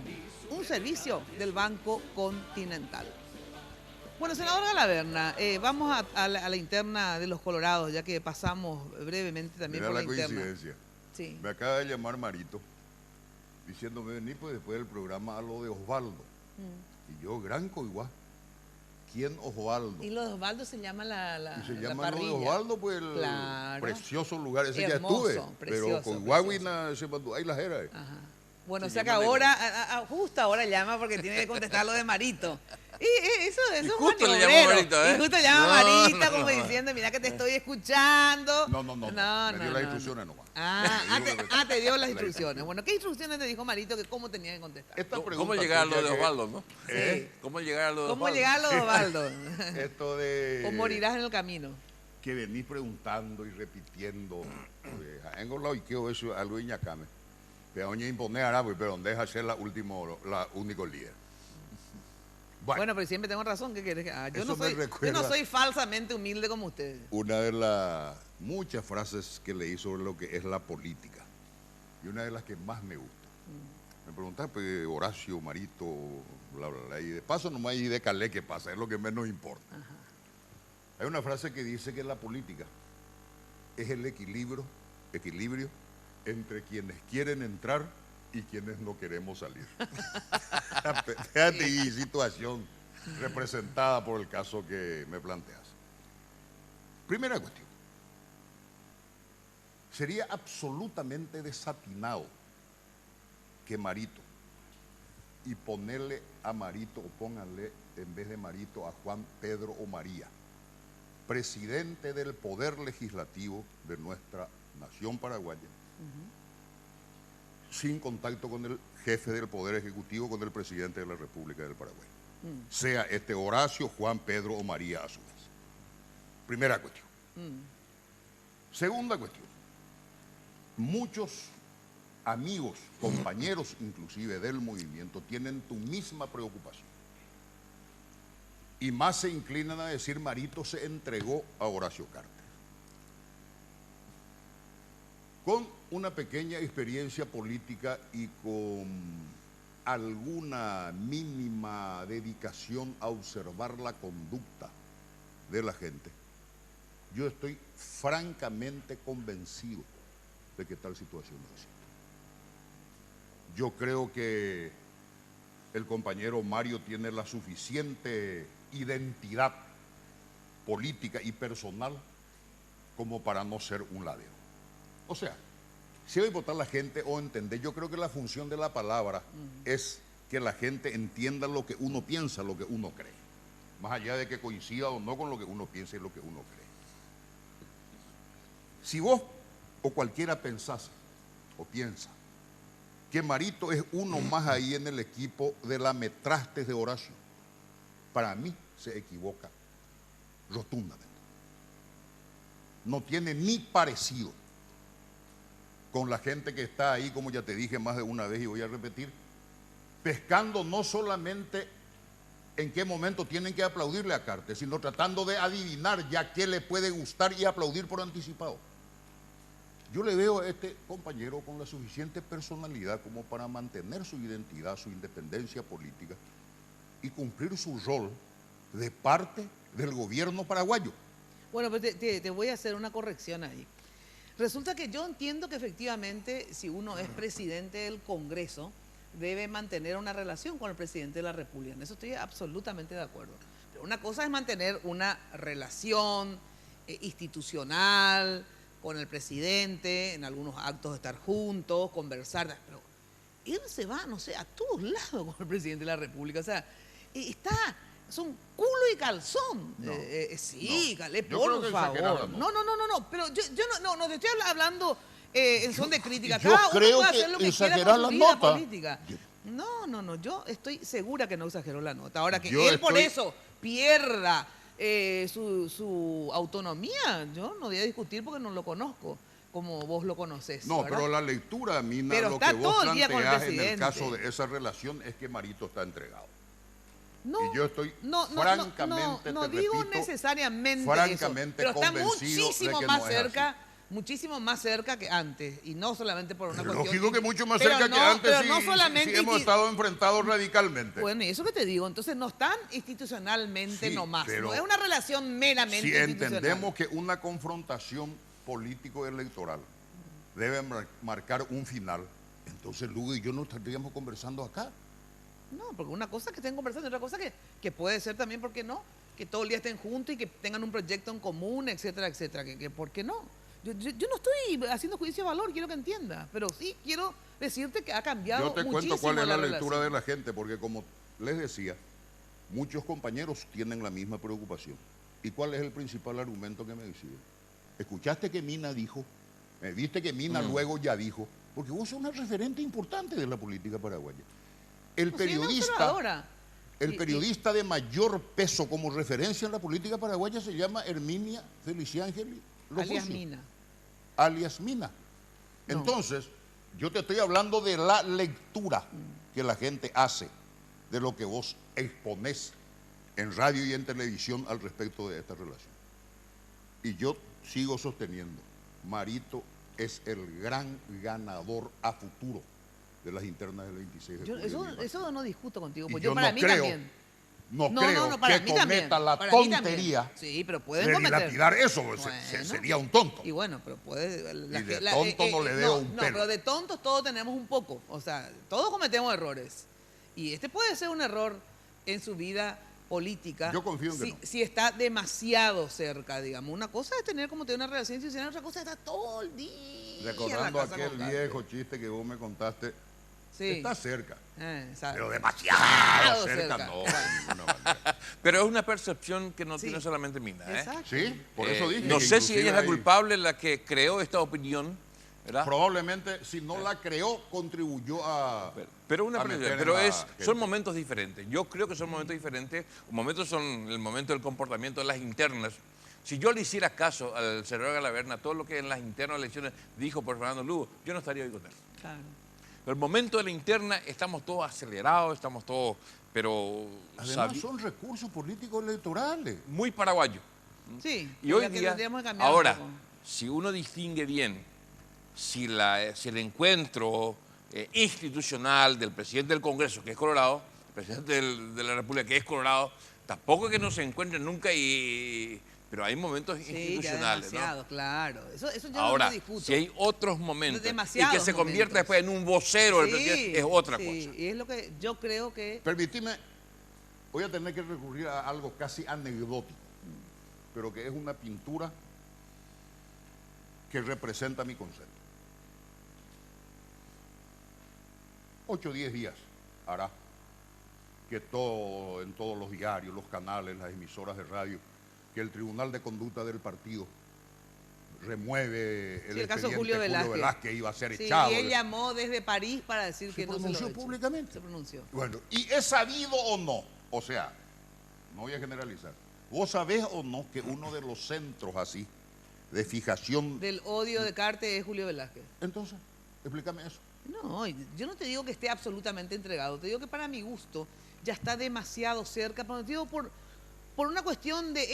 un servicio del Banco Continental. Bueno, senador Galaverna, vamos a la interna de los Colorados, ya que pasamos brevemente también Mira por la la interna. coincidencia. Sí. Me acaba de llamar Marito, diciéndome, vení pues después del programa a lo de Osvaldo. Y yo, gran coiguá. ¿Quién Osvaldo? Y lo de Osvaldo se llama la Y se llama lo parrilla. de Osvaldo, pues el Claro. precioso lugar. Ese Hermoso, ya estuve. precioso, Pero con Guaguina se mandó, ahí las era. Ajá. Bueno, o Se sea que llama ahora, justo ahora llama porque tiene que contestar lo de Marito. Y eso es justo un le llama maniobrero. Marito, ¿eh? Y justo llama No, Marito no, como no. diciendo, mira que te estoy escuchando. No. Me dio las instrucciones nomás. Te dio las instrucciones. Bueno, ¿qué instrucciones te dijo Marito que cómo tenía que contestar? ¿Cómo llegar a lo de tuya que- Osvaldo, no? ¿Eh? ¿Cómo llegar a lo de ¿Cómo Osvaldo? llegar a lo de Osvaldo? Esto de... O morirás en el camino. Que venís preguntando y repitiendo. En Golao y que eso algo iñacame. Pero oña impone árabe, pero deja ser la único líder. Bueno, pero siempre tengo razón. ¿Qué quieres? Yo Eso me yo recuerda- no soy falsamente humilde como ustedes. Una de las muchas frases que leí sobre lo que es la política. Y una de las que más me gusta. Me preguntaba, pues, Horacio, Marito, bla, bla, bla. Y de paso nomás y de Calé qué pasa, es lo que menos importa. Hay una frase que dice que la política es el equilibrio entre quienes quieren entrar y quienes no queremos salir. Fíjate, y situación representada por el caso que me planteas. Primera cuestión. Sería absolutamente desatinado que Marito, y ponerle a Marito, o pónganle en vez de Marito a Juan Pedro o María, presidente del Poder Legislativo de nuestra nación paraguaya, sin contacto con el jefe del Poder Ejecutivo, con el presidente de la República del Paraguay. Sea este Horacio, Juan Pedro o María a su vez. Primera cuestión. Segunda cuestión. Muchos amigos, compañeros inclusive del movimiento, tienen tu misma preocupación. Y más se inclinan a decir, Marito se entregó a Horacio Cartes. Con una pequeña experiencia política y con alguna mínima dedicación a observar la conducta de la gente, yo estoy francamente convencido de que tal situación no existe. Yo creo que el compañero Mario tiene la suficiente identidad política y personal como para no ser un ladero. O sea, si debe votar la gente o entender, yo creo que la función de la palabra es que la gente entienda lo que uno piensa, lo que uno cree, más allá de que coincida o no con lo que uno piensa y lo que uno cree. Si vos o cualquiera pensase o piensa que Marito es uno más ahí en el equipo de la Metrastes de Horacio, para mí se equivoca rotundamente. No tiene ni parecido con la gente que está ahí, como ya te dije más de una vez y voy a repetir, pescando no solamente en qué momento tienen que aplaudirle a Cartes, sino tratando de adivinar ya qué le puede gustar y aplaudir por anticipado. Yo le veo a este compañero con la suficiente personalidad como para mantener su identidad, su independencia política y cumplir su rol de parte del gobierno paraguayo. Bueno, pues te voy a hacer una corrección ahí. Resulta que yo entiendo que efectivamente si uno es presidente del Congreso debe mantener una relación con el presidente de la República. En eso estoy absolutamente de acuerdo. Pero una cosa es mantener una relación institucional con el presidente, en algunos actos estar juntos, conversar, pero él se va, no sé, a todos lados con el presidente de la República. O sea, son culo y calzón. No, sí, no. Calé, Yo por creo que favor. exageraron. No, pero yo no te estoy hablando en son de crítica. yo Cada uno creo puede que hacer lo que quiera exagerar con la su vida nota. política. No, yo estoy segura que no exageró la nota. Ahora que Yo él por estoy- eso pierda su autonomía, yo no voy a discutir porque no lo conozco como vos lo conocés. No, ¿verdad? pero la lectura, Mina, Pero lo está que vos todo el día con el planteás en el presidente. caso de esa relación es que Marito está entregado. No, y yo estoy no francamente, no te digo repito, necesariamente francamente eso, pero está convencido muchísimo de que más no es cerca, muchísimo más cerca que antes, y no solamente por una cuestión. Lógico que mucho más pero cerca no, que antes, pero sí, no solamente sí hemos estado enfrentados radicalmente. Bueno, y eso que te digo, entonces no están institucionalmente Sí, nomás, pero no es una relación meramente Si institucional. entendemos que una confrontación político-electoral debe marcar un final, entonces Lugo y yo no estaríamos conversando acá. No, porque una cosa es que estén conversando, otra cosa que puede ser también, ¿por qué no? Que todo el día estén juntos y que tengan un proyecto en común, etcétera, etcétera. Que ¿por qué no? Yo no estoy haciendo juicio de valor, quiero que entiendas, pero sí quiero decirte que ha cambiado Yo te cuento muchísimo cuál es la relación. lectura de la gente, porque como les decía, muchos compañeros tienen la misma preocupación. ¿Y cuál es el principal argumento que me deciden? ¿Escuchaste que Mina dijo? ¿Viste que Mina luego ya dijo? Porque vos sos una referente importante de la política paraguaya. El Pues sí, una observadora. periodista de mayor peso como referencia en la política paraguaya se llama Herminia Feliciángeli Lofocio, Alias Mina. alias Mina. Entonces, yo te estoy hablando de la lectura que la gente hace de lo que vos exponés en radio y en televisión al respecto de esta relación. Y yo sigo sosteniendo, Marito es el gran ganador a futuro de las internas del 26 de julio. Eso no discuto contigo, Y pues yo yo para no mí creo- también. No creo para que mí también, cometa la para mí también. tontería Sí, pero pueden de cometer. dilapidar eso, sería un tonto. Y bueno, pero puede... Y de tonto no le veo un No, pelo. pero de tontos todos tenemos un poco. O sea, todos cometemos errores. Y este puede ser un error en su vida política. Yo confío en que no. Si está demasiado cerca, digamos. Una cosa es tener como tener una relación institucional, otra cosa es estar todo el día Recordando en la casa aquel con Cartes. viejo chiste que vos me contaste, Sí. está cerca. Exacto. Pero demasiado cerca, cerca. no. Pero es una percepción que no tiene solamente Mina. Exacto. Sí, por eso dije. No que sé si ella es la inclusive culpable, la que creó esta opinión, ¿verdad? Probablemente, si no la creó, contribuyó a... Pero una a pregunta, meter en pero la son gente. momentos diferentes. Yo creo que son momentos diferentes. Momentos son el momento del comportamiento de las internas. Si yo le hiciera caso al senador Galaverna, todo lo que en las internas elecciones dijo por Fernando Lugo, yo no estaría hoy con él. Claro. Pero el momento de la interna estamos todos acelerados, estamos todos, pero... Además son recursos políticos electorales. Muy paraguayos. Sí. Y hoy la que día, tendríamos que cambiar un ahora, poco. si uno distingue bien si el encuentro institucional del presidente del Congreso, que es Colorado, el presidente de la República, que es Colorado, Tampoco que no se encuentren nunca, pero hay momentos Sí, institucionales, ya demasiado, ¿no? claro. Eso yo Ahora, no lo discuto. si hay otros momentos y que Demasiados se convierta momentos. después en un vocero del Sí, presidente, es otra sí, cosa. y es lo que yo creo que... Permitime, voy a tener que recurrir a algo casi anecdótico, pero que es una pintura que representa mi concepto. 8 o 10 días hará que en todos los diarios, los canales, las emisoras de radio, que el Tribunal de Conducta del partido remueve Sí, el caso expediente Julio Velázquez. Iba a ser Sí, echado. y él llamó desde París para decir que no se lo pronunció eche. públicamente. Se pronunció. Bueno, ¿y es sabido o no? O sea, no voy a generalizar. ¿Vos sabés o no que uno de los centros así de fijación Del odio de Cartes es Julio Velázquez? Entonces, explícame eso. No, yo no te digo que esté absolutamente entregado, te digo que para mi gusto ya está demasiado cerca, pero te digo por una cuestión de...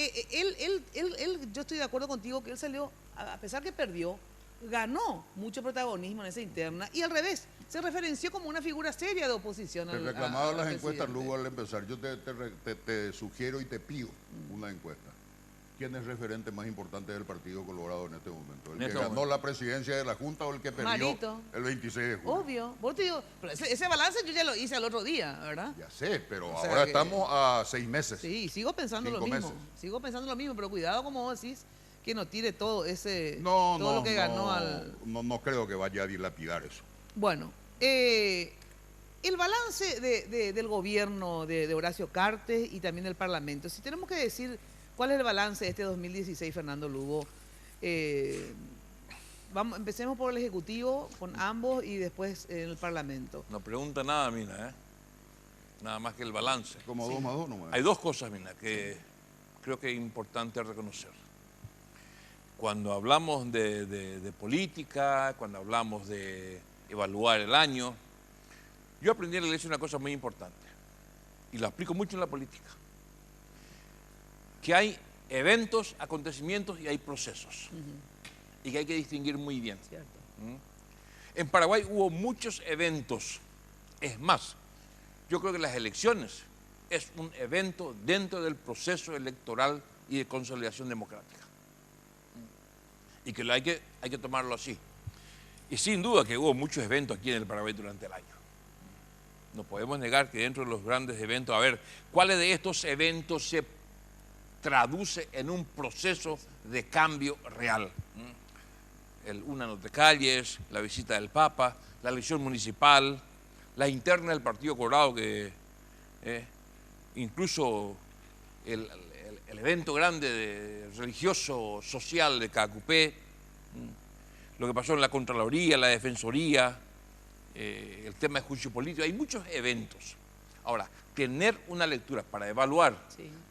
yo estoy de acuerdo contigo que él salió, a pesar que perdió, ganó mucho protagonismo en esa interna y al revés, se referenció como una figura seria de oposición. Te reclamaba las encuestas luego al empezar. Yo te sugiero y te pido una encuesta. ¿Quién es el referente más importante del Partido Colorado en este momento? ¿El que ganó la presidencia de la Junta o el que perdió Marito. el 26 de julio? Obvio, vos te digo, pero ese balance yo ya lo hice al otro día, ¿verdad? Ya sé, pero O sea ahora que- estamos a 6 meses. Sí, sigo pensando 5 lo mismo. meses. Sigo pensando lo mismo, pero cuidado como vos decís que no tire todo No, todo lo que ganó al... No creo que vaya a dilapidar eso. Bueno, el balance del gobierno de Horacio Cartes y también del Parlamento, si tenemos que decir cuál es el balance de este 2016, Fernando Lugo, empecemos por el Ejecutivo, con ambos, y después en el Parlamento. No pregunta nada, Mina, ¿eh? Nada más que el balance. Como 2 más 2 nomás. Hay dos cosas, Mina, que creo que es importante reconocer. Cuando hablamos de política, cuando hablamos de evaluar el año, yo aprendí en la iglesia una cosa muy importante, y lo aplico mucho en la política, que hay eventos, acontecimientos y hay procesos, y que hay que distinguir muy bien. En Paraguay hubo muchos eventos, es más, yo creo que las elecciones es un evento dentro del proceso electoral y de consolidación democrática. Y que hay que tomarlo así. Y sin duda que hubo muchos eventos aquí en el Paraguay durante el año. No podemos negar que dentro de los grandes eventos, a ver, ¿cuáles de estos eventos se traduce en un proceso de cambio real? Una no te calles, la visita del Papa, la elección municipal, la interna del Partido Colorado, que incluso el evento grande religioso, social de Cacupé, lo que pasó en la Contraloría, la Defensoría, el tema de juicio político, hay muchos eventos. Ahora, tener una lectura para evaluar,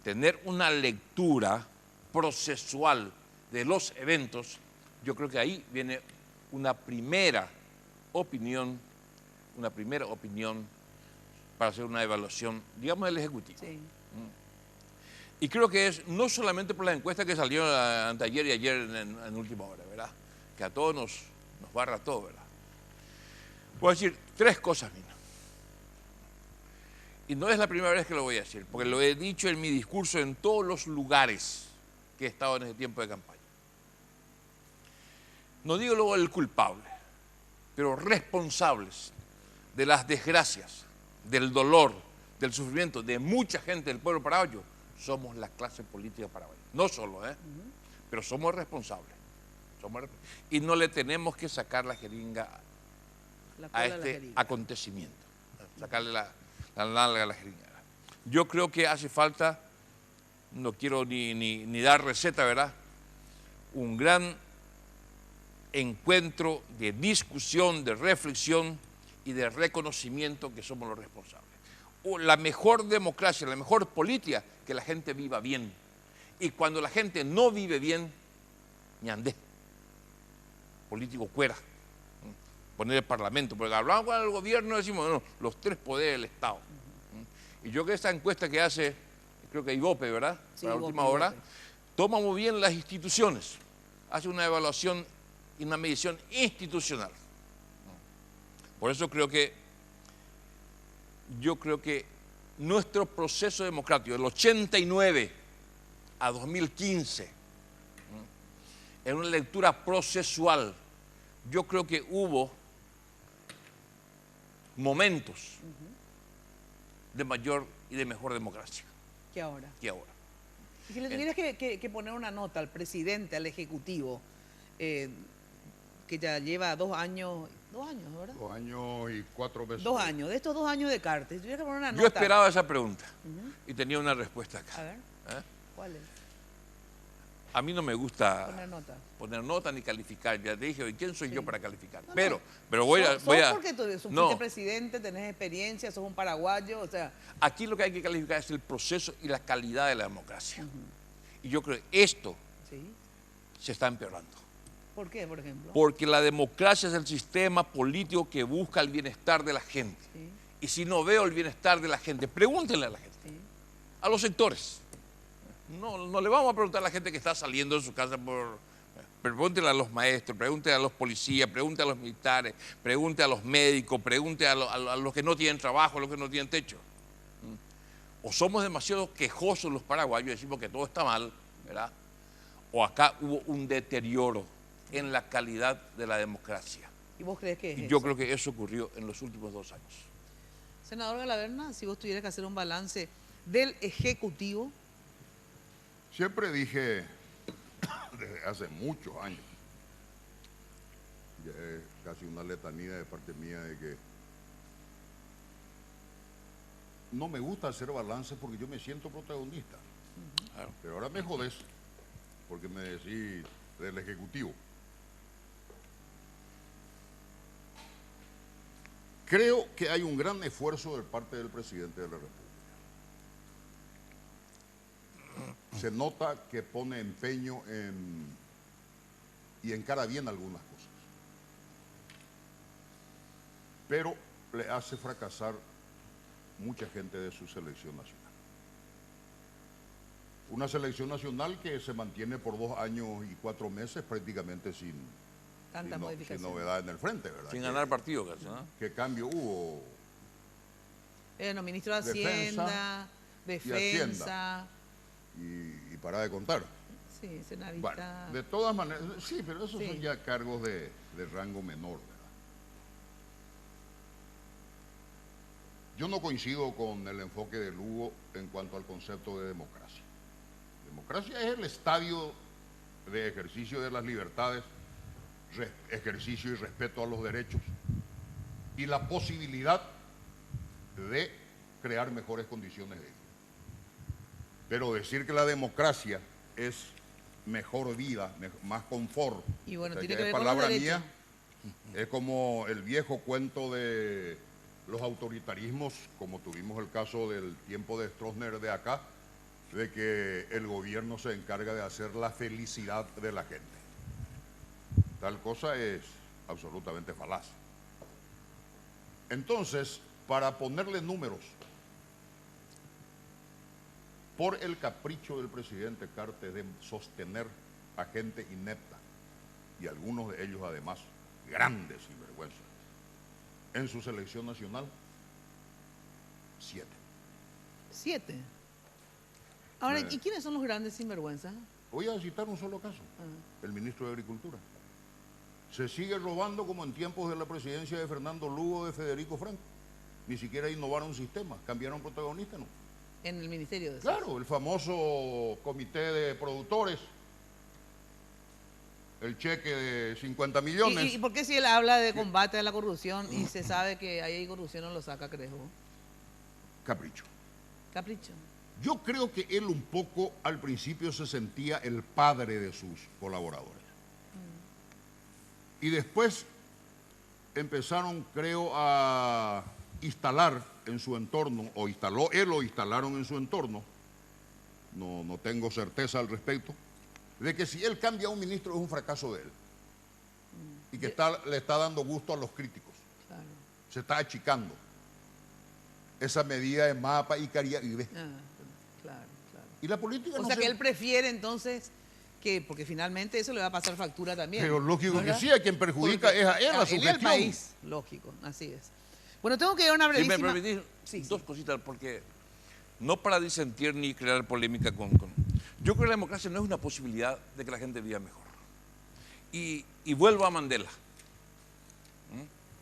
tener una lectura procesual de los eventos, yo creo que ahí viene una primera opinión para hacer una evaluación, digamos, del Ejecutivo. Y creo que es no solamente por las encuestas que salieron anteayer y ayer en última hora, ¿verdad? Que a todos nos barra todo, ¿verdad? Voy a decir 3 cosas, Mina. Y no es la primera vez que lo voy a decir, porque lo he dicho en mi discurso en todos los lugares que he estado en ese tiempo de campaña. No digo luego el culpable, pero responsables de las desgracias, del dolor, del sufrimiento de mucha gente del pueblo paraguayo, somos la clase política paraguaya. No solo, pero somos responsables. Y no le tenemos que sacar la jeringa a este acontecimiento, sacarle la nalga a la jeringa. Yo creo que hace falta, no quiero ni dar receta, ¿verdad? Un gran encuentro de discusión, de reflexión y de reconocimiento que somos los responsables. La mejor democracia, la mejor política, que la gente viva bien. Y cuando la gente no vive bien, ñandé, político cuera, poner el Parlamento, porque hablamos con el gobierno, decimos, no, los 3 poderes del Estado. Y yo creo que esta encuesta que hace, creo que Ibope, ¿verdad? Sí, para la última hora, toma muy bien las instituciones, hace una evaluación y una medición institucional. Por eso yo creo que nuestro proceso democrático del 89 a 2015, en una lectura procesual, yo creo que hubo momentos de mayor y de mejor democracia ¿Qué ahora? que ahora. Y si le tuvieras que poner una nota al presidente, al Ejecutivo, que ya lleva 2 años, ¿verdad? 2 años y 4 meses. 2 años, de estos 2 años de Cartes, si tuvieras que poner una nota. Yo esperaba esa pregunta y tenía una respuesta acá. A ver, ¿cuál es? A mí no me gusta Poner nota. ni calificar. Ya dije, ¿y quién soy yo para calificar? No, pero voy a... porque tú fuiste no, presidente, tenés experiencia, sos un paraguayo, o sea... aquí lo que hay que calificar es el proceso y la calidad de la democracia. Y yo creo que esto se está empeorando. ¿Por qué, por ejemplo? Porque la democracia es el sistema político que busca el bienestar de la gente. Y si no veo el bienestar de la gente, pregúntenle a la gente, a los sectores. No le vamos a preguntar a la gente que está saliendo de su casa pregúntenle a los maestros, pregúntenle a los policías, pregúntenle a los militares, pregúntenle a los médicos, pregúntenle a los que no tienen trabajo, a los que no tienen techo. O somos demasiado quejosos los paraguayos, decimos que todo está mal, ¿verdad? O acá hubo un deterioro en la calidad de la democracia. ¿Y vos crees que es yo creo que eso ocurrió en los últimos 2 años. Senador Galaverna, si vos tuvieras que hacer un balance del Ejecutivo... Siempre dije, desde hace muchos años, ya es casi una letanía de parte mía de que no me gusta hacer balance porque yo me siento protagonista. Pero ahora me jodés porque me decís del Ejecutivo. Creo que hay un gran esfuerzo de parte del presidente de la República. Se nota que pone empeño y encara bien algunas cosas. Pero le hace fracasar mucha gente de su selección nacional. Una selección nacional que se mantiene por 2 años y 4 meses prácticamente sin novedad en el frente, ¿verdad? Sin ganar partido casi, ¿no? ¿Qué cambio hubo? Ministro de Hacienda, Defensa... Y para de contar. Sí, senadita. Bueno, de todas maneras, sí, pero esos son ya cargos de rango menor, ¿verdad? Yo no coincido con el enfoque de Lugo en cuanto al concepto de democracia. Democracia es el estadio de ejercicio de las libertades, ejercicio y respeto a los derechos y la posibilidad de crear mejores condiciones de vida. Pero decir que la democracia es mejor vida, más confort, y bueno, o sea, tiene que que es ver palabra con los mía, es como el viejo cuento de los autoritarismos, como tuvimos el caso del tiempo de Stroessner de acá, de que el gobierno se encarga de hacer la felicidad de la gente. Tal cosa es absolutamente falaz. Entonces, para ponerle números, por el capricho del presidente Cartes de sostener a gente inepta, y algunos de ellos además grandes sinvergüenzas, en su selección nacional, 7. 7. Ahora, ¿y quiénes son los grandes sinvergüenzas? Voy a citar un solo caso, el ministro de Agricultura. Se sigue robando como en tiempos de la presidencia de Fernando Lugo, de Federico Franco. Ni siquiera innovaron sistemas, cambiaron protagonistas, ¿no? En el Ministerio de Claro, el famoso comité de productores, el cheque de 50 millones. ¿Y por qué si él habla de combate a la corrupción y se sabe que ahí hay corrupción no lo saca, creo? Capricho. Capricho. Yo creo que él un poco al principio se sentía el padre de sus colaboradores. Y después empezaron, creo, a instalar en su entorno, o instaló él o instalaron en su entorno, no tengo certeza al respecto, de que si él cambia a un ministro es un fracaso de él. Y que le está dando gusto a los críticos. Claro. Se está achicando. Esa medida de mapa y Caribe. Claro. Y la política o sea que él prefiere entonces que, porque finalmente eso le va a pasar factura también. Pero lógico, ¿verdad? Que sí, a quien perjudica porque es a él, a su gestión. Al país, lógico, así es. Bueno, tengo que ir a una brevísima... Si me permitís, 2 cositas, porque no para disentir ni crear polémica Yo creo que la democracia no es una posibilidad de que la gente viva mejor. Y vuelvo a Mandela,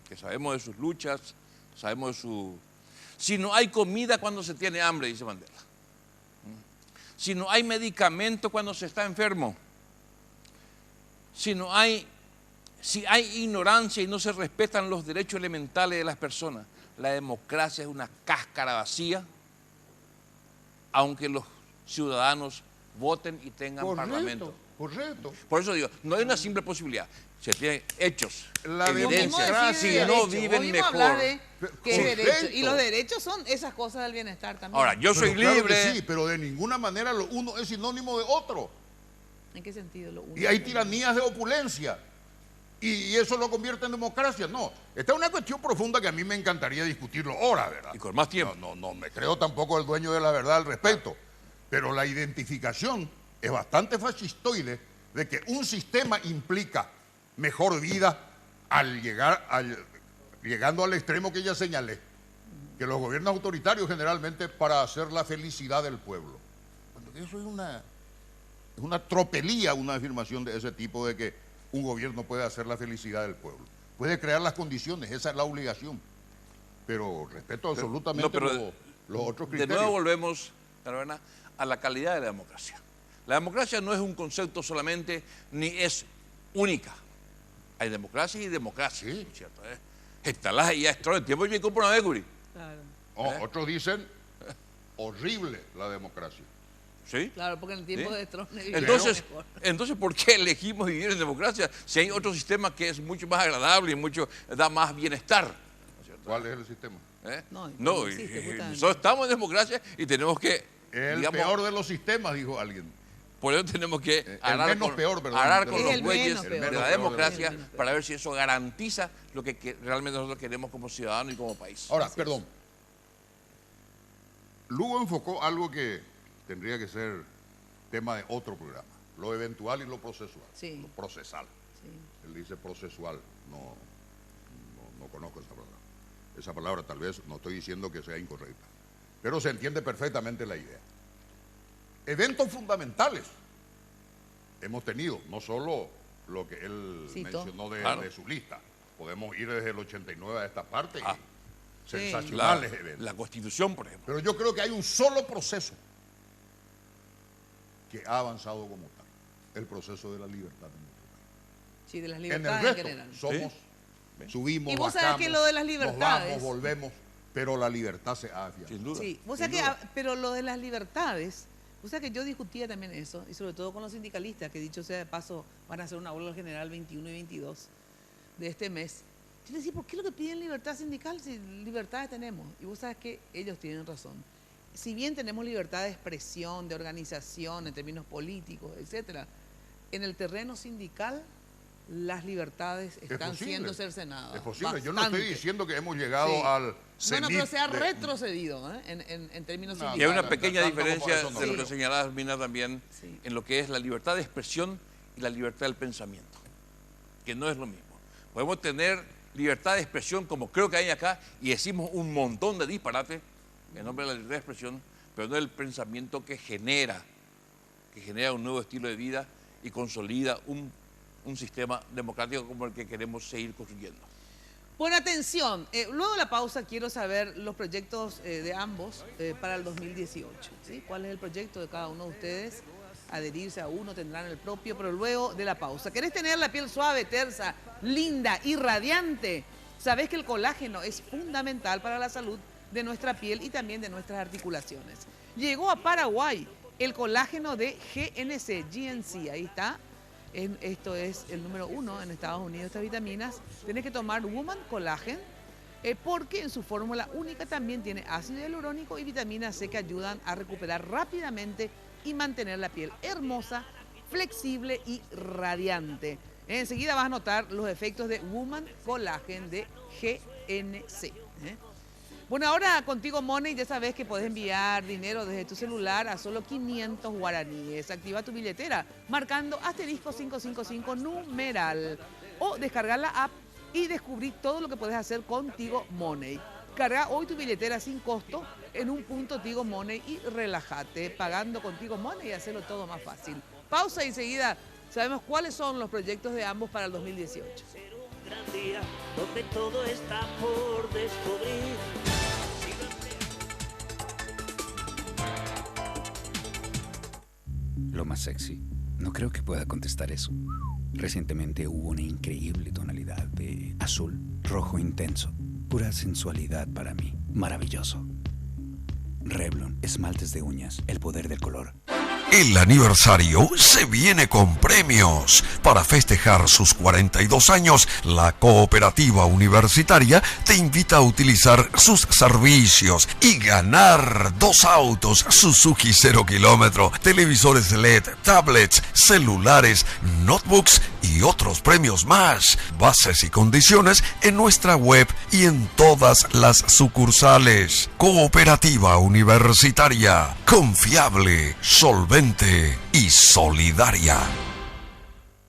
que sabemos de sus luchas, sabemos de su... Si no hay comida cuando se tiene hambre, dice Mandela. Si no hay medicamento cuando se está enfermo. Si hay ignorancia y no se respetan los derechos elementales de las personas, la democracia es una cáscara vacía, aunque los ciudadanos voten y tengan parlamento. Correcto. Por eso digo, no hay una simple posibilidad. Se tienen hechos, La evidencias, si no viven mejor. Y los derechos son esas cosas del bienestar también. Ahora, yo soy Claro libre. que sí, pero de ninguna manera lo uno es sinónimo de otro. ¿En qué sentido lo uno? Y hay tiranías de opulencia. Y eso lo convierte en democracia. No, esta es una cuestión profunda que a mí me encantaría discutirlo ahora, ¿verdad? Y con más tiempo. No me creo tampoco el dueño de la verdad al respecto. Pero la identificación es bastante fascistoide de que un sistema implica mejor vida llegando al extremo que ya señalé, que los gobiernos autoritarios generalmente para hacer la felicidad del pueblo. Eso es una tropelía, una afirmación de ese tipo de que un gobierno puede hacer la felicidad del pueblo. Puede crear las condiciones, esa es la obligación. Pero respeto absolutamente los otros criterios. De nuevo volvemos, Carolina, a la calidad de la democracia. La democracia no es un concepto solamente, ni es única. Hay democracia y democracia, ¿cierto? Está la ya es todo el tiempo yo compro una Mercury. Claro. Otros dicen horrible la democracia. ¿Sí? Claro, porque en el tiempo de Trump... Entonces, ¿por qué elegimos vivir en democracia si hay otro sistema que es mucho más agradable y da más bienestar? ¿Cuál es el sistema? Nosotros estamos en democracia y tenemos que... El peor de los sistemas, dijo alguien. Por eso tenemos que arar con los bueyes de la democracia para ver si eso garantiza lo que realmente nosotros queremos como ciudadanos y como país. Ahora, perdón. Lugo enfocó algo que tendría que ser tema de otro programa, lo eventual y lo procesual. Sí. Lo procesal. Sí. Él dice procesual, no conozco esa palabra. Esa palabra tal vez no estoy diciendo que sea incorrecta, pero se entiende perfectamente la idea. Eventos fundamentales hemos tenido, no solo lo que él mencionó de su lista. Podemos ir desde el 89 a esta parte y sensacionales eventos. La Constitución, por ejemplo. Pero yo creo que hay un solo proceso que ha avanzado como tal, el proceso de la libertad en nuestro país. Sí, de las libertades en el resto, general. somos, subimos, y vos sabés que lo de las libertades... nos vamos, volvemos, pero la libertad se ha afianzado. Sin duda. Sí, vos sabés que, pero lo de las libertades... O sea que yo discutía también eso, y sobre todo con los sindicalistas, que dicho sea de paso, van a hacer una huelga general 21 y 22 de este mes. Yo les decía, ¿por qué lo que piden libertad sindical si libertades tenemos? Y vos sabes que ellos tienen razón. Si bien tenemos libertad de expresión, de organización, en términos políticos, etcétera, en el terreno sindical las libertades están siendo cercenadas. Es posible. Yo no estoy diciendo que hemos llegado al cenit. No, pero se ha retrocedido en términos sindicales. Y hay una pequeña diferencia de lo que señalaba Mina también en lo que es la libertad de expresión y la libertad del pensamiento, que no es lo mismo. Podemos tener libertad de expresión como creo que hay acá y decimos un montón de disparates en nombre de la libertad de expresión, pero no el pensamiento que genera un nuevo estilo de vida y consolida un sistema democrático como el que queremos seguir construyendo. Bueno, atención, luego de la pausa quiero saber los proyectos de ambos para el 2018. ¿Sí? ¿Cuál es el proyecto de cada uno de ustedes? Adherirse a uno, tendrán el propio, pero luego de la pausa. ¿Querés tener la piel suave, tersa, linda y radiante? Sabés que el colágeno es fundamental para la salud de nuestra piel y también de nuestras articulaciones. Llegó a Paraguay el colágeno de GNC, ahí está. Esto es el número 1 en Estados Unidos, estas vitaminas. Tienes que tomar Woman Collagen porque en su fórmula única también tiene ácido hialurónico y vitamina C que ayudan a recuperar rápidamente y mantener la piel hermosa, flexible y radiante. Enseguida vas a notar los efectos de Woman Collagen de GNC. Bueno, ahora contigo Money, ya sabes que podés enviar dinero desde tu celular a solo 500 guaraníes. Activa tu billetera marcando *555 numeral o descargar la app y descubrir todo lo que podés hacer contigo Money. Carga hoy tu billetera sin costo en un punto Tigo Money y relájate pagando con Tigo Money y hacerlo todo más fácil. Pausa y enseguida sabemos cuáles son los proyectos de ambos para el 2018. Gran día donde todo está por descubrir. Lo más sexy. No creo que pueda contestar eso. Recientemente hubo una increíble tonalidad de azul, rojo intenso. Pura sensualidad para mí. Maravilloso. Revlon, esmaltes de uñas, el poder del color. El aniversario se viene con premios. Para festejar sus 42 años, la Cooperativa Universitaria te invita a utilizar sus servicios y ganar 2 autos Suzuki 0 kilómetro, televisores LED, tablets, celulares, notebooks y otros premios más. Bases y condiciones en nuestra web y en todas las sucursales. Cooperativa Universitaria, confiable, solvente y solidaria.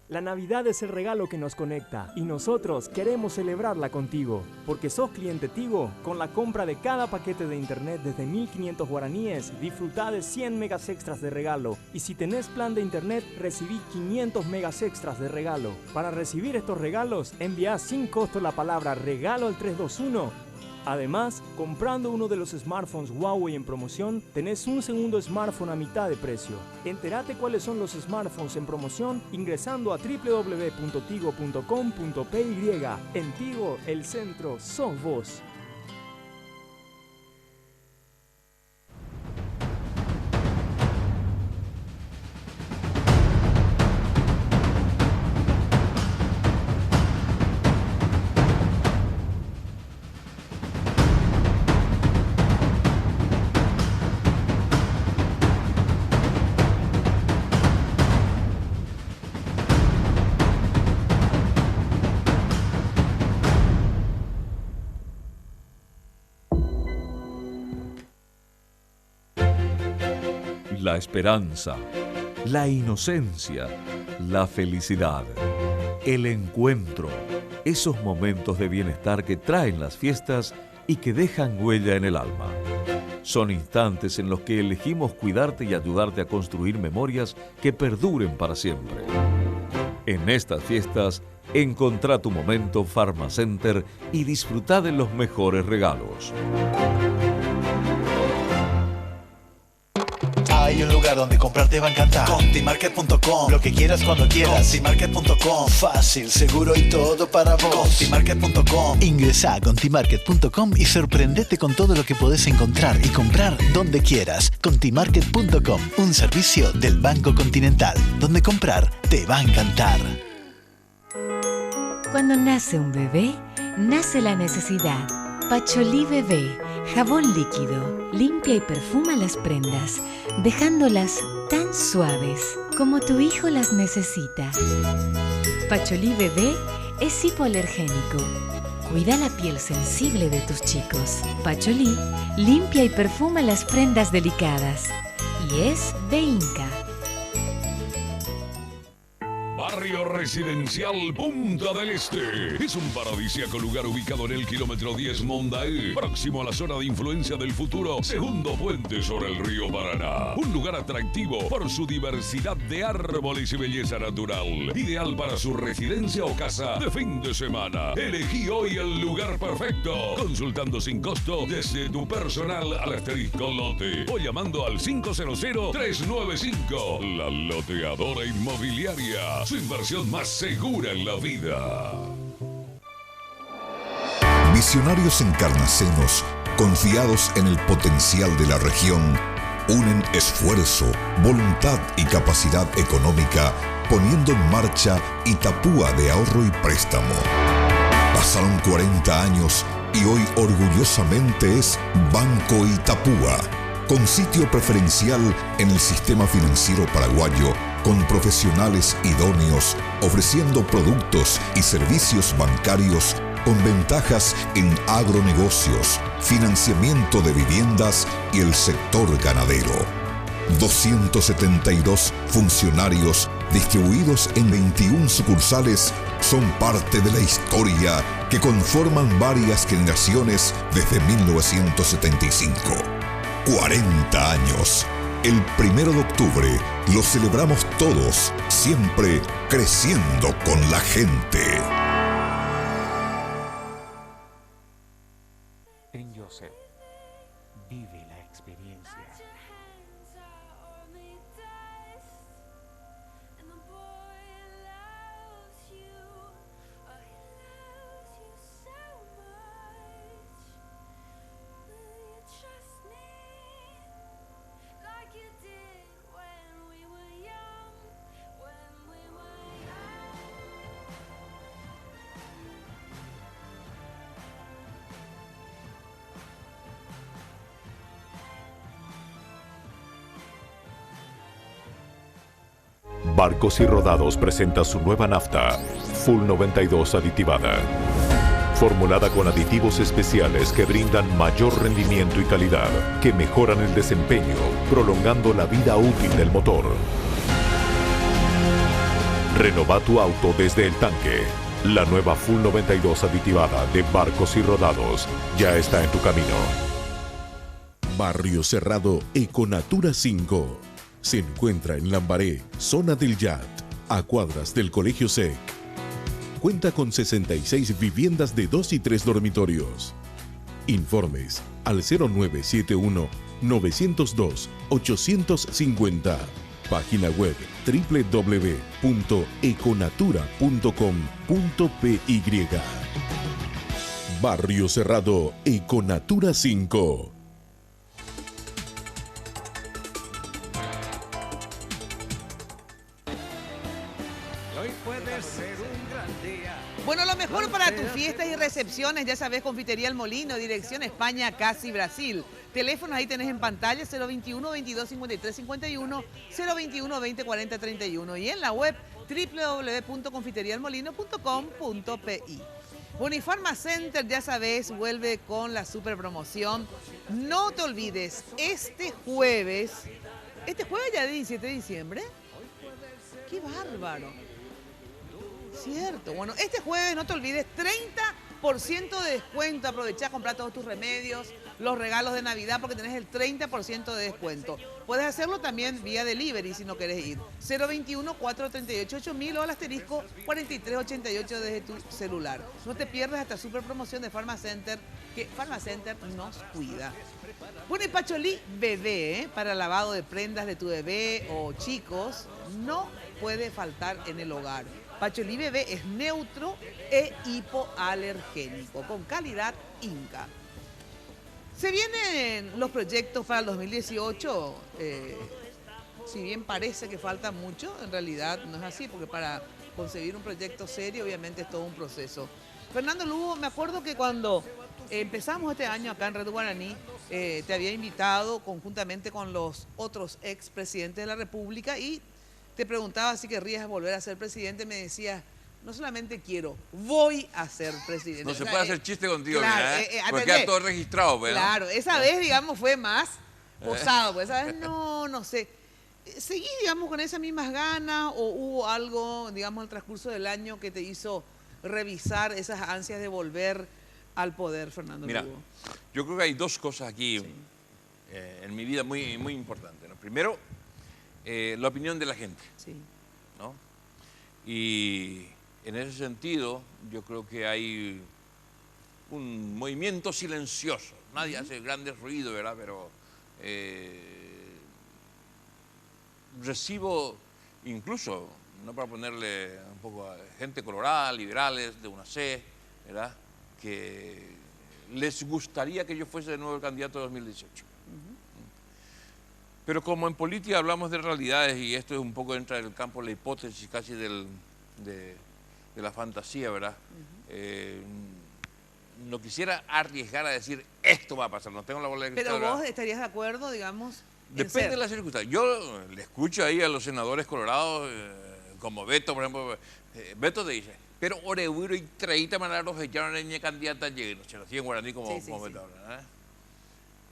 La Navidad es el regalo que nos conecta y nosotros queremos celebrarla contigo. Porque sos cliente Tigo, con la compra de cada paquete de internet desde 1.500 guaraníes, disfrutá de 100 megas extras de regalo. Y si tenés plan de internet, recibí 500 megas extras de regalo. Para recibir estos regalos, envía sin costo la palabra regalo al 321. Además, comprando uno de los smartphones Huawei en promoción, tenés un segundo smartphone a mitad de precio. Entérate cuáles son los smartphones en promoción ingresando a www.tigo.com.py. En Tigo, el centro sos vos. La esperanza, la inocencia, la felicidad, el encuentro, esos momentos de bienestar que traen las fiestas y que dejan huella en el alma. Son instantes en los que elegimos cuidarte y ayudarte a construir memorias que perduren para siempre. En estas fiestas, encontrá tu momento Pharmacenter y disfrutá de los mejores regalos. Hay un lugar donde comprar te va a encantar. Contimarket.com, lo que quieras cuando quieras. Contimarket.com, fácil, seguro y todo para vos. Contimarket.com. Ingresa a Contimarket.com y sorprendete con todo lo que podés encontrar y comprar donde quieras. Contimarket.com, un servicio del Banco Continental, donde comprar te va a encantar. Cuando nace un bebé, nace la necesidad. Pacholí Bebé, jabón líquido, limpia y perfuma las prendas, dejándolas tan suaves como tu hijo las necesita. Pacholí Bebé es hipoalergénico. Cuida la piel sensible de tus chicos. Pacholí limpia y perfuma las prendas delicadas. Y es de Inca. Barrio Residencial Punta del Este. Es un paradisíaco lugar ubicado en el kilómetro 10 Mondaé, próximo a la zona de influencia del futuro segundo puente sobre el río Paraná. Un lugar atractivo por su diversidad de árboles y belleza natural. Ideal para su residencia o casa de fin de semana. Elegí hoy el lugar perfecto. Consultando sin costo desde tu personal al asterisco lote o llamando al 500-395. La Loteadora Inmobiliaria. Su inversión más segura en la vida. Visionarios encarnacenos, confiados en el potencial de la región, unen esfuerzo, voluntad y capacidad económica, poniendo en marcha Itapúa de ahorro y préstamo. Pasaron 40 años y hoy orgullosamente es Banco Itapúa, con sitio preferencial en el sistema financiero paraguayo, con profesionales idóneos, ofreciendo productos y servicios bancarios con ventajas en agronegocios, financiamiento de viviendas y el sector ganadero. 272 funcionarios distribuidos en 21 sucursales son parte de la historia que conforman varias generaciones desde 1975. 40 años. El 1 de octubre lo celebramos todos, siempre creciendo con la gente. En Joseph, vive la experiencia. Barcos y Rodados presenta su nueva nafta, Full 92 aditivada. Formulada con aditivos especiales que brindan mayor rendimiento y calidad, que mejoran el desempeño, prolongando la vida útil del motor. Renova tu auto desde el tanque. La nueva Full 92 aditivada de Barcos y Rodados ya está en tu camino. Barrio Cerrado Econatura 5. Se encuentra en Lambaré, zona del Yat, a cuadras del Colegio SEC. Cuenta con 66 viviendas de 2 y 3 dormitorios. Informes al 0971-902-850. Página web www.econatura.com.py. Barrio Cerrado Econatura 5. Bueno, lo mejor para tus fiestas y recepciones, ya sabes, Confitería El Molino, dirección España, casi Brasil. Teléfonos ahí tenés en pantalla, 021 22 53 51, 021 20 40 31 y en la web www.confiterialmolino.com.pi. Unifarma Center, ya sabes, vuelve con la super promoción. No te olvides, este jueves ya es 17 de diciembre. ¡Qué bárbaro! Cierto. Bueno, este jueves no te olvides, 30% de descuento. Aprovechá, comprar todos tus remedios, los regalos de Navidad, porque tenés el 30% de descuento. Puedes hacerlo también vía delivery si no querés ir. 021-438-8000 o al asterisco 4388 desde tu celular. No te pierdas esta super promoción de Pharma Center, que Pharma Center nos cuida. Bueno, y Pacholí Bebé, para lavado de prendas de tu bebé o chicos, no puede faltar en el hogar. Pacholí Bebé es neutro e hipoalergénico, con calidad Inca. Se vienen los proyectos para el 2018, si bien parece que falta mucho, en realidad no es así, porque para concebir un proyecto serio obviamente es todo un proceso. Fernando Lugo, me acuerdo que cuando empezamos este año acá en Red Guaraní, te había invitado conjuntamente con los otros expresidentes de la República y te preguntaba si querrías volver a ser presidente. Me decías, no solamente quiero, voy a ser presidente. No se puede hacer chiste contigo, claro, mira, porque queda todo registrado. ¿Verdad? Claro, esa vez, digamos, fue más posado, pues esa vez no sé. ¿Seguí, digamos, con esas mismas ganas o hubo algo, digamos, en el transcurso del año que te hizo revisar esas ansias de volver al poder, Fernando Lugo? Mira, yo creo que hay dos cosas aquí en mi vida muy, muy importantes, ¿no? Primero, la opinión de la gente, ¿no? Y en ese sentido, yo creo que hay un movimiento silencioso. Nadie hace grandes ruidos, ¿verdad? Pero recibo incluso, no para ponerle un poco a gente colorada, liberales de una C, ¿verdad? Que les gustaría que yo fuese de nuevo el candidato de 2018. Pero como en política hablamos de realidades, y esto es un poco entra en el campo de la hipótesis casi de la fantasía, ¿verdad? No quisiera arriesgar a decir, esto va a pasar, no tengo la bola de cristal. Pero vos ¿verdad? estarías de acuerdo, digamos. Depende de las circunstancias. Yo le escucho ahí a los senadores colorados, como Beto, por ejemplo. Beto te dice, pero Oreuro y 30 manera los echaron en mi candidata, se lo siguen guaraní como Beto, ¿verdad?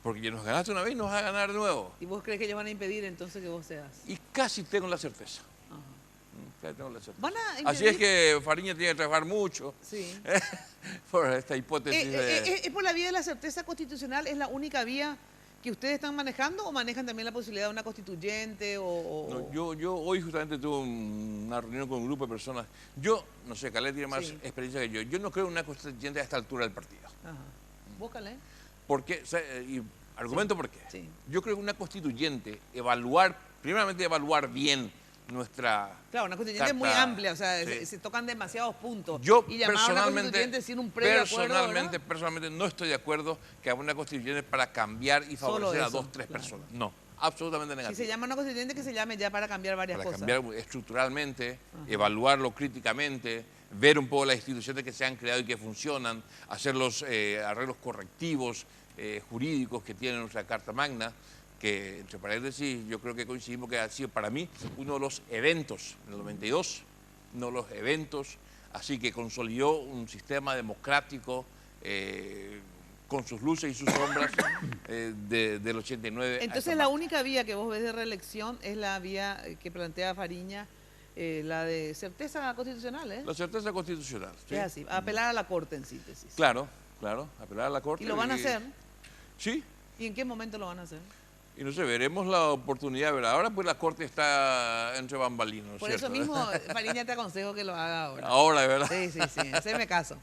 Porque ya nos ganaste una vez y nos vas a ganar de nuevo. ¿Y vos crees que ellos van a impedir entonces que vos seas? Y casi tengo la certeza. tengo la certeza. ¿Van a Así impedir- es que Fariña tiene que trabajar mucho Sí. por esta hipótesis ¿Es por la vía de la certeza constitucional? ¿Es la única vía que ustedes están manejando o manejan también la posibilidad de una constituyente o...? No, yo hoy justamente tuve una reunión con un grupo de personas. Yo, no sé, Calé tiene más Sí. experiencia que yo. Yo no creo en una constituyente a esta altura del partido. Ajá. Búscale. Porque, y argumento Sí. por qué. Sí. Yo creo que una constituyente, primeramente evaluar bien nuestra... Claro, una constituyente es muy carta, amplia, o sea, sí. se tocan demasiados puntos. Yo y llamar a una personalmente, constituyente sin un previo acuerdo, ¿verdad? personalmente no estoy de acuerdo que haga una constituyente para cambiar y Solo favorecer a eso, 2, 3 claro. personas. No, absolutamente Si negativo. se llama una constituyente, que se llame ya para cambiar varias Para cosas. cambiar estructuralmente, evaluarlo críticamente, ver un poco las instituciones que se han creado y que funcionan, hacer los arreglos correctivos jurídicos que tiene nuestra Carta Magna, que, entre paréntesis, yo creo que coincidimos que ha sido para mí uno de los eventos, en el 92, uno de los eventos, así que consolidó un sistema democrático con sus luces y sus sombras del 89. Entonces la única vía que vos ves de reelección es la vía que plantea Fariña, la de certeza constitucional, ¿eh? La certeza constitucional. ¿sí? Es así, apelar a la Corte en síntesis. Claro, apelar a la Corte. ¿Y lo van a hacer? Sí. ¿Y en qué momento lo van a hacer? Y no sé, veremos la oportunidad, ¿verdad? Ahora pues la Corte está entre bambalinos, Por ¿cierto? eso mismo, Fariña, te aconsejo que lo haga ahora. Ahora, ¿verdad? Sí, haceme caso.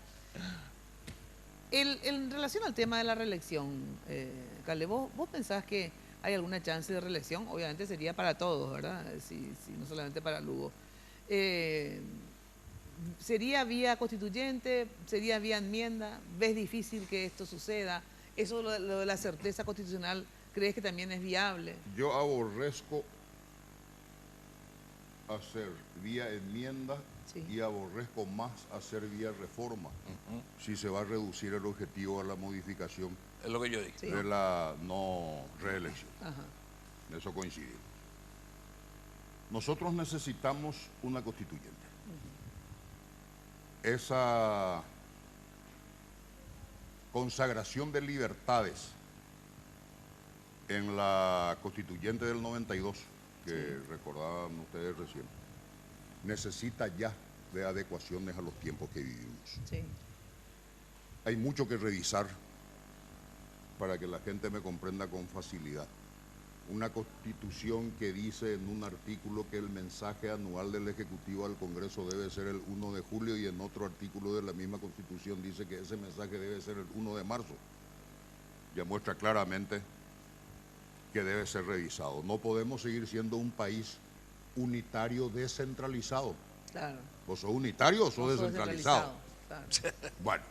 En relación al tema de la reelección, Calde, ¿vos pensás que hay alguna chance de reelección? Obviamente sería para todos, ¿verdad? Si no solamente para Lugo. ¿Sería vía constituyente? ¿Sería vía enmienda? ¿Ves difícil que esto suceda? ¿Eso lo de la certeza constitucional crees que también es viable? Yo aborrezco hacer vía enmienda y aborrezco más hacer vía reforma si se va a reducir el objetivo a la modificación Es lo que yo dije. de la no reelección. Ajá. En eso coincidimos. Nosotros necesitamos una constituyente. Esa consagración de libertades en la constituyente del 92, que recordaban ustedes recién, necesita ya de adecuaciones a los tiempos que vivimos. Sí. Hay mucho que revisar para que la gente me comprenda con facilidad. Una constitución que dice en un artículo que el mensaje anual del Ejecutivo al Congreso debe ser el 1 de julio y en otro artículo de la misma constitución dice que ese mensaje debe ser el 1 de marzo. Ya muestra claramente que debe ser revisado. No podemos seguir siendo un país unitario descentralizado. Claro. ¿Vos sos unitario o sos descentralizado? Claro. Bueno,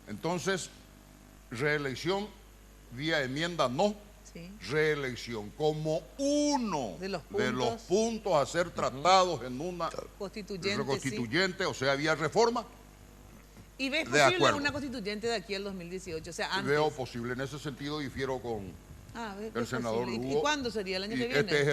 entonces, reelección vía enmienda no. Sí. Reelección como uno de los puntos a ser tratados en una constituyente, o sea, vía reforma. ¿Y ves De posible acuerdo. una constituyente de aquí al 2018? O sea, antes. Veo posible en ese sentido, difiero con ¿ves el senador posible? Lugo. ¿Y cuándo sería? ¿El año Y que viene? este es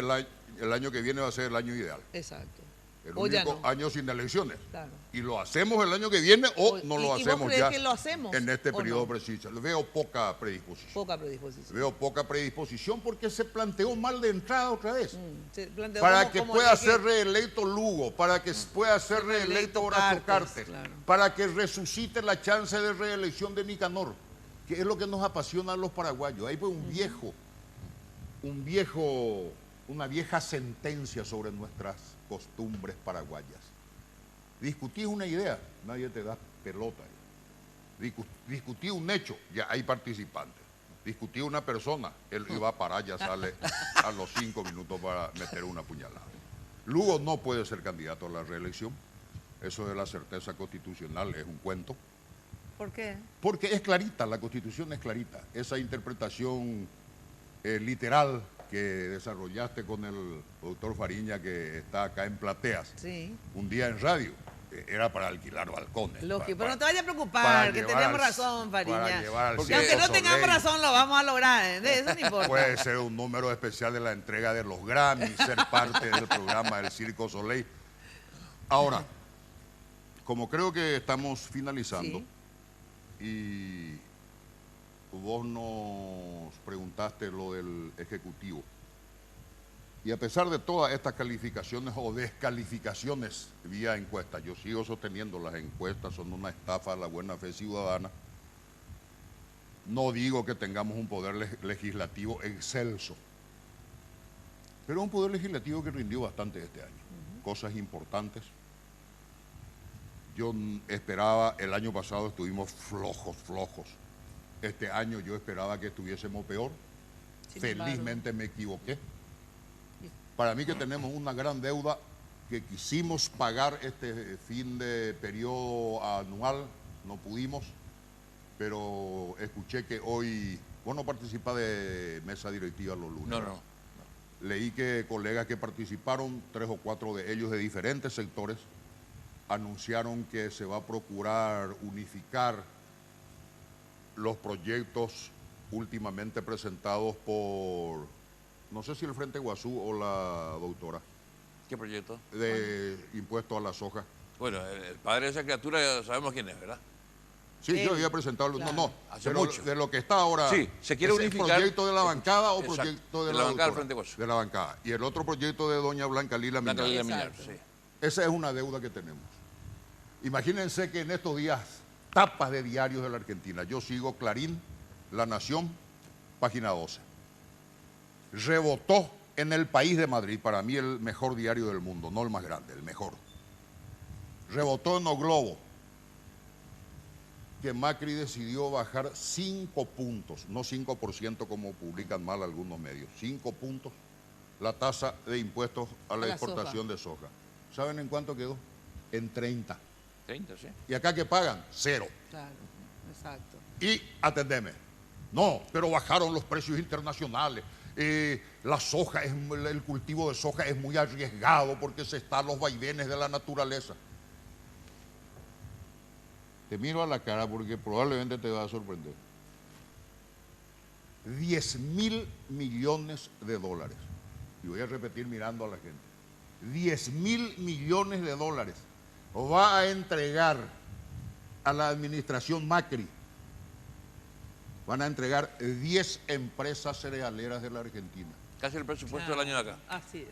el año que viene va a ser el año ideal. Exacto. El O ya único no. año sin elecciones. Claro. Y lo hacemos el año que viene o no lo ¿Y vos hacemos crees ya que lo hacemos en este o periodo no? preciso. Veo poca predisposición. Poca predisposición. Veo poca predisposición porque se planteó mal de entrada otra vez. Se planteó Para como- que como pueda eje- ser reelecto Lugo, para que pueda ser reelecto Horacio Carter, para que resucite la chance de reelección de Nicanor, que es lo que nos apasiona a los paraguayos. Ahí fue una vieja sentencia sobre nuestras costumbres paraguayas. Discutís una idea, nadie te da pelota. Discutí un hecho, ya hay participantes. Discutí una persona, él iba a parar, ya sale a los 5 minutos para meter una puñalada. Lugo no puede ser candidato a la reelección. Eso de la certeza constitucional es un cuento. ¿Por qué? Porque es clarita, la Constitución es clarita. Esa interpretación literal que desarrollaste con el doctor Fariña, que está acá en Plateas, Sí. un día en radio, era para alquilar balcones. Pero no te vayas a para preocupar, que llevar tenemos al- razón, para Fariña. llevar al Porque aunque Circo no tengamos Soleil. razón, lo vamos a lograr, ¿eh? De eso no importa. Puede ser un número especial de la entrega de los Grammys, ser parte del programa del Circo Soleil. Ahora, como creo que estamos finalizando, y vos nos preguntaste lo del Ejecutivo, Y a pesar de todas estas calificaciones o descalificaciones vía encuesta, yo sigo sosteniendo las encuestas son una estafa a la buena fe ciudadana. No digo que tengamos un poder legislativo excelso, pero un poder legislativo que rindió bastante este año. Cosas importantes. Yo esperaba, el año pasado estuvimos flojos. Este año yo esperaba que estuviésemos peor. Felizmente me equivoqué. Para mí que tenemos una gran deuda que quisimos pagar este fin de periodo anual, no pudimos, pero escuché que hoy, vos no participás de mesa directiva los lunes. No. Leí que colegas que participaron, 3 o 4 de ellos de diferentes sectores, anunciaron que se va a procurar unificar los proyectos últimamente presentados por, no sé si el Frente Guazú o la doctora. ¿Qué proyecto? De impuesto a la soja. Bueno, el padre de esa criatura ya sabemos quién es, ¿verdad? Sí, yo había presentado, claro. Hace de mucho. De lo que está ahora. Sí, se quiere unificar. ¿Proyecto de la bancada o Exacto. proyecto de la la bancada del doctora? Frente Guazú? De la bancada. Y el otro proyecto de doña Blanca Lila Minar. Sí. Esa es una deuda que tenemos. Imagínense que en estos días, tapas de diarios de la Argentina, yo sigo Clarín, La Nación, página 12. Rebotó en El País de Madrid, para mí el mejor diario del mundo, no el más grande, el mejor. Rebotó en O Globo que Macri decidió bajar 5 puntos, no 5% como publican mal algunos medios, 5 puntos la tasa de impuestos a la exportación de soja. ¿Saben en cuánto quedó? En 30. 30, sí. ¿Y acá qué pagan? 0. Claro, exacto. Y atendeme. No, pero bajaron los precios internacionales. La soja, el cultivo de soja es muy arriesgado porque se están los vaivenes de la naturaleza. Te miro a la cara porque probablemente te va a sorprender. 10.000 millones de dólares. Y voy a repetir mirando a la gente. 10.000 millones de dólares va a entregar a la administración Macri. Van a entregar 10 empresas cerealeras de la Argentina. Casi el presupuesto del año de acá. Así es.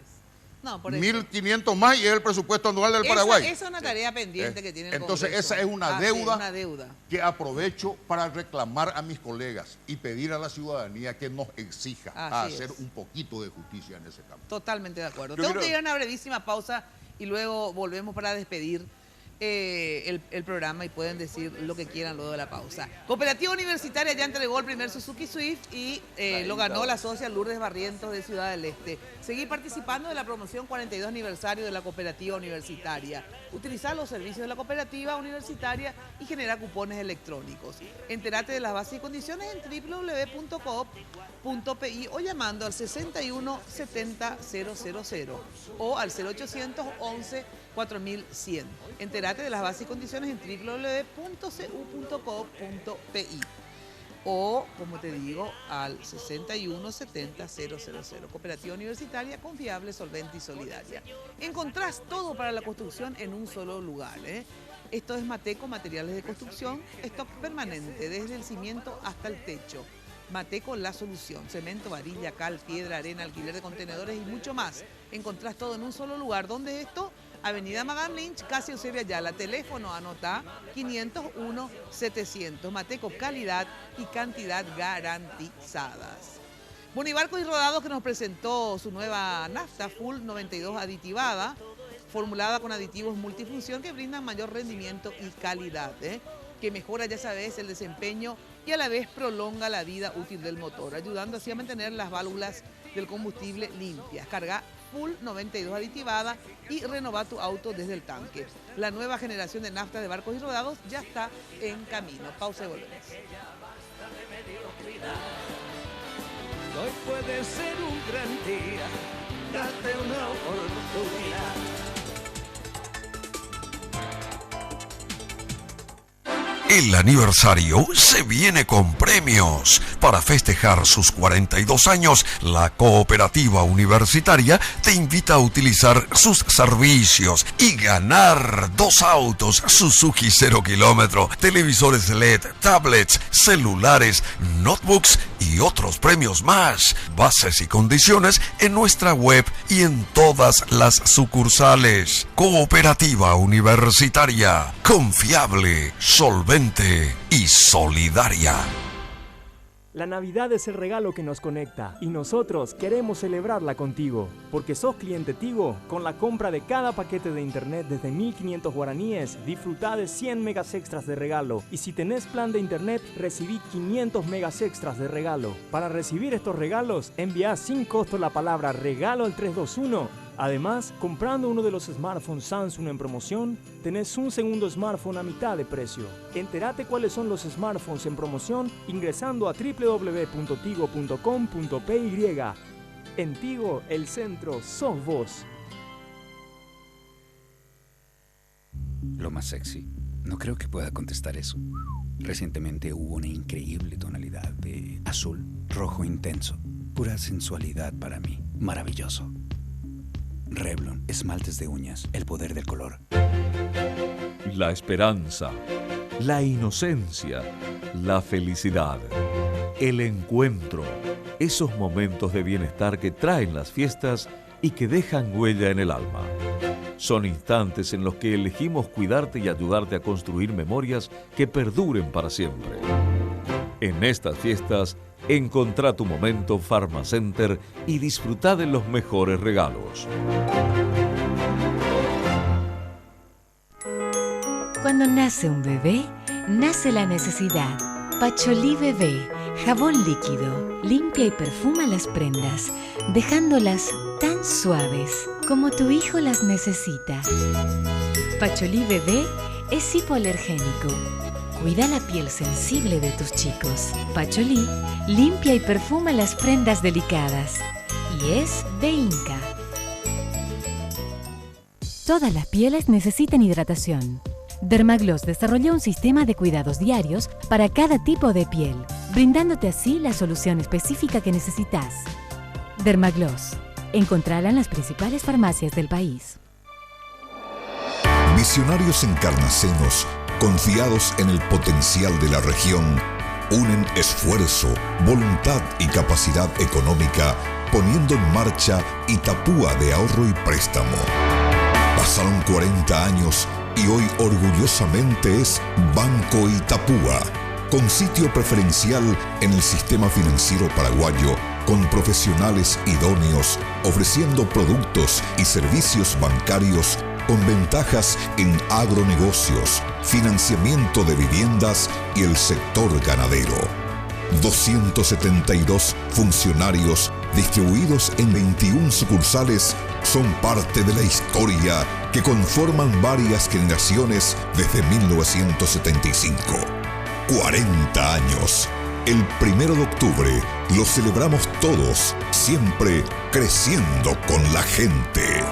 No, por eso. 1.500 más y es el presupuesto anual del Paraguay. Esa es una tarea pendiente que tiene el Entonces Congreso. esa es una una deuda que aprovecho para reclamar a mis colegas y pedir a la ciudadanía que nos exija a Así hacer es. un poquito de justicia en ese campo. Totalmente de acuerdo. Yo Tengo creo- que ir a una brevísima pausa y luego volvemos para despedir el programa y pueden decir lo que quieran luego de la pausa. Cooperativa Universitaria ya entregó el primer Suzuki Swift y lo ganó la socia Lourdes Barrientos de Ciudad del Este. Seguí participando de la promoción 42 aniversario de la Cooperativa Universitaria. Utilizar los servicios de la Cooperativa Universitaria y generar cupones electrónicos. Entérate de las bases y condiciones en www.coop.pi o llamando al 61 70 000 o al 0800 11 4100. Entérate de las bases y condiciones en www.cu.coop.pi o, como te digo, al 61 70 000. Cooperativa Universitaria, confiable, solvente y solidaria. Encontrás todo para la construcción en un solo lugar, ¿eh? Esto es Mateco, materiales de construcción, stock permanente, desde el cimiento hasta el techo. Mateco, la solución. Cemento, varilla, cal, piedra, arena, alquiler de contenedores y mucho más. Encontrás todo en un solo lugar. ¿Dónde es esto? Avenida Magan Lynch, casi Eusebio Ayala. Teléfono, anota, 501-700. Mateco, calidad y cantidad garantizadas. Bonibarcos y Rodados, que nos presentó su nueva nafta Full 92 aditivada, formulada con aditivos multifunción que brindan mayor rendimiento y calidad, que mejora, ya sabes, el desempeño y a la vez prolonga la vida útil del motor, ayudando así a mantener las válvulas del combustible limpias. Carga Full 92 aditivada y renova tu auto desde el tanque. La nueva generación de nafta de Barcos y Rodados ya está en camino. Pausa y volvemos. Hoy puede ser un gran día, date una oportunidad. El aniversario se viene con premios. Para festejar sus 42 años, la Cooperativa Universitaria te invita a utilizar sus servicios y ganar 2 autos Suzuki 0 kilómetro, televisores LED, tablets, celulares, notebooks y otros premios más. Bases y condiciones en nuestra web y en todas las sucursales. Cooperativa Universitaria, confiable, solvente y solidaria. La Navidad es el regalo que nos conecta y nosotros queremos celebrarla contigo. Porque sos cliente Tigo, con la compra de cada paquete de internet desde 1.500 guaraníes, disfrutá de 100 megas extras de regalo. Y si tenés plan de internet, recibí 500 megas extras de regalo. Para recibir estos regalos, envía sin costo la palabra regalo al 321. Además, comprando uno de los smartphones Samsung en promoción, tenés un segundo smartphone a mitad de precio. Entérate cuáles son los smartphones en promoción ingresando a www.tigo.com.py. En Tigo, el centro sos vos. Lo más sexy. No creo que pueda contestar eso. Recientemente hubo una increíble tonalidad de azul, rojo intenso. Pura sensualidad para mí. Maravilloso. Revlon, esmaltes de uñas, el poder del color. La esperanza, la inocencia, la felicidad, el encuentro, esos momentos de bienestar que traen las fiestas y que dejan huella en el alma. Son instantes en los que elegimos cuidarte y ayudarte a construir memorias que perduren para siempre. En estas fiestas, encontrá tu momento Pharmacenter y disfrutá de los mejores regalos. Cuando nace un bebé, nace la necesidad. Pacholí Bebé, jabón líquido, limpia y perfuma las prendas, dejándolas tan suaves como tu hijo las necesita. Pacholí Bebé es hipoalergénico. Cuida la piel sensible de tus chicos. Pacholí limpia y perfuma las prendas delicadas. Y es de Inca. Todas las pieles necesitan hidratación. Dermagloss desarrolló un sistema de cuidados diarios para cada tipo de piel, brindándote así la solución específica que necesitas. Dermagloss. Encontrala en las principales farmacias del país. Visionarios encarnacenos, confiados en el potencial de la región, unen esfuerzo, voluntad y capacidad económica, poniendo en marcha Itapúa de ahorro y préstamo. Pasaron 40 años y hoy orgullosamente es Banco Itapúa, con sitio preferencial en el sistema financiero paraguayo, con profesionales idóneos, ofreciendo productos y servicios bancarios con ventajas en agronegocios, financiamiento de viviendas y el sector ganadero. 272 funcionarios distribuidos en 21 sucursales son parte de la historia que conforman varias generaciones desde 1975. 40 años. El 1 de octubre lo celebramos todos, siempre creciendo con la gente.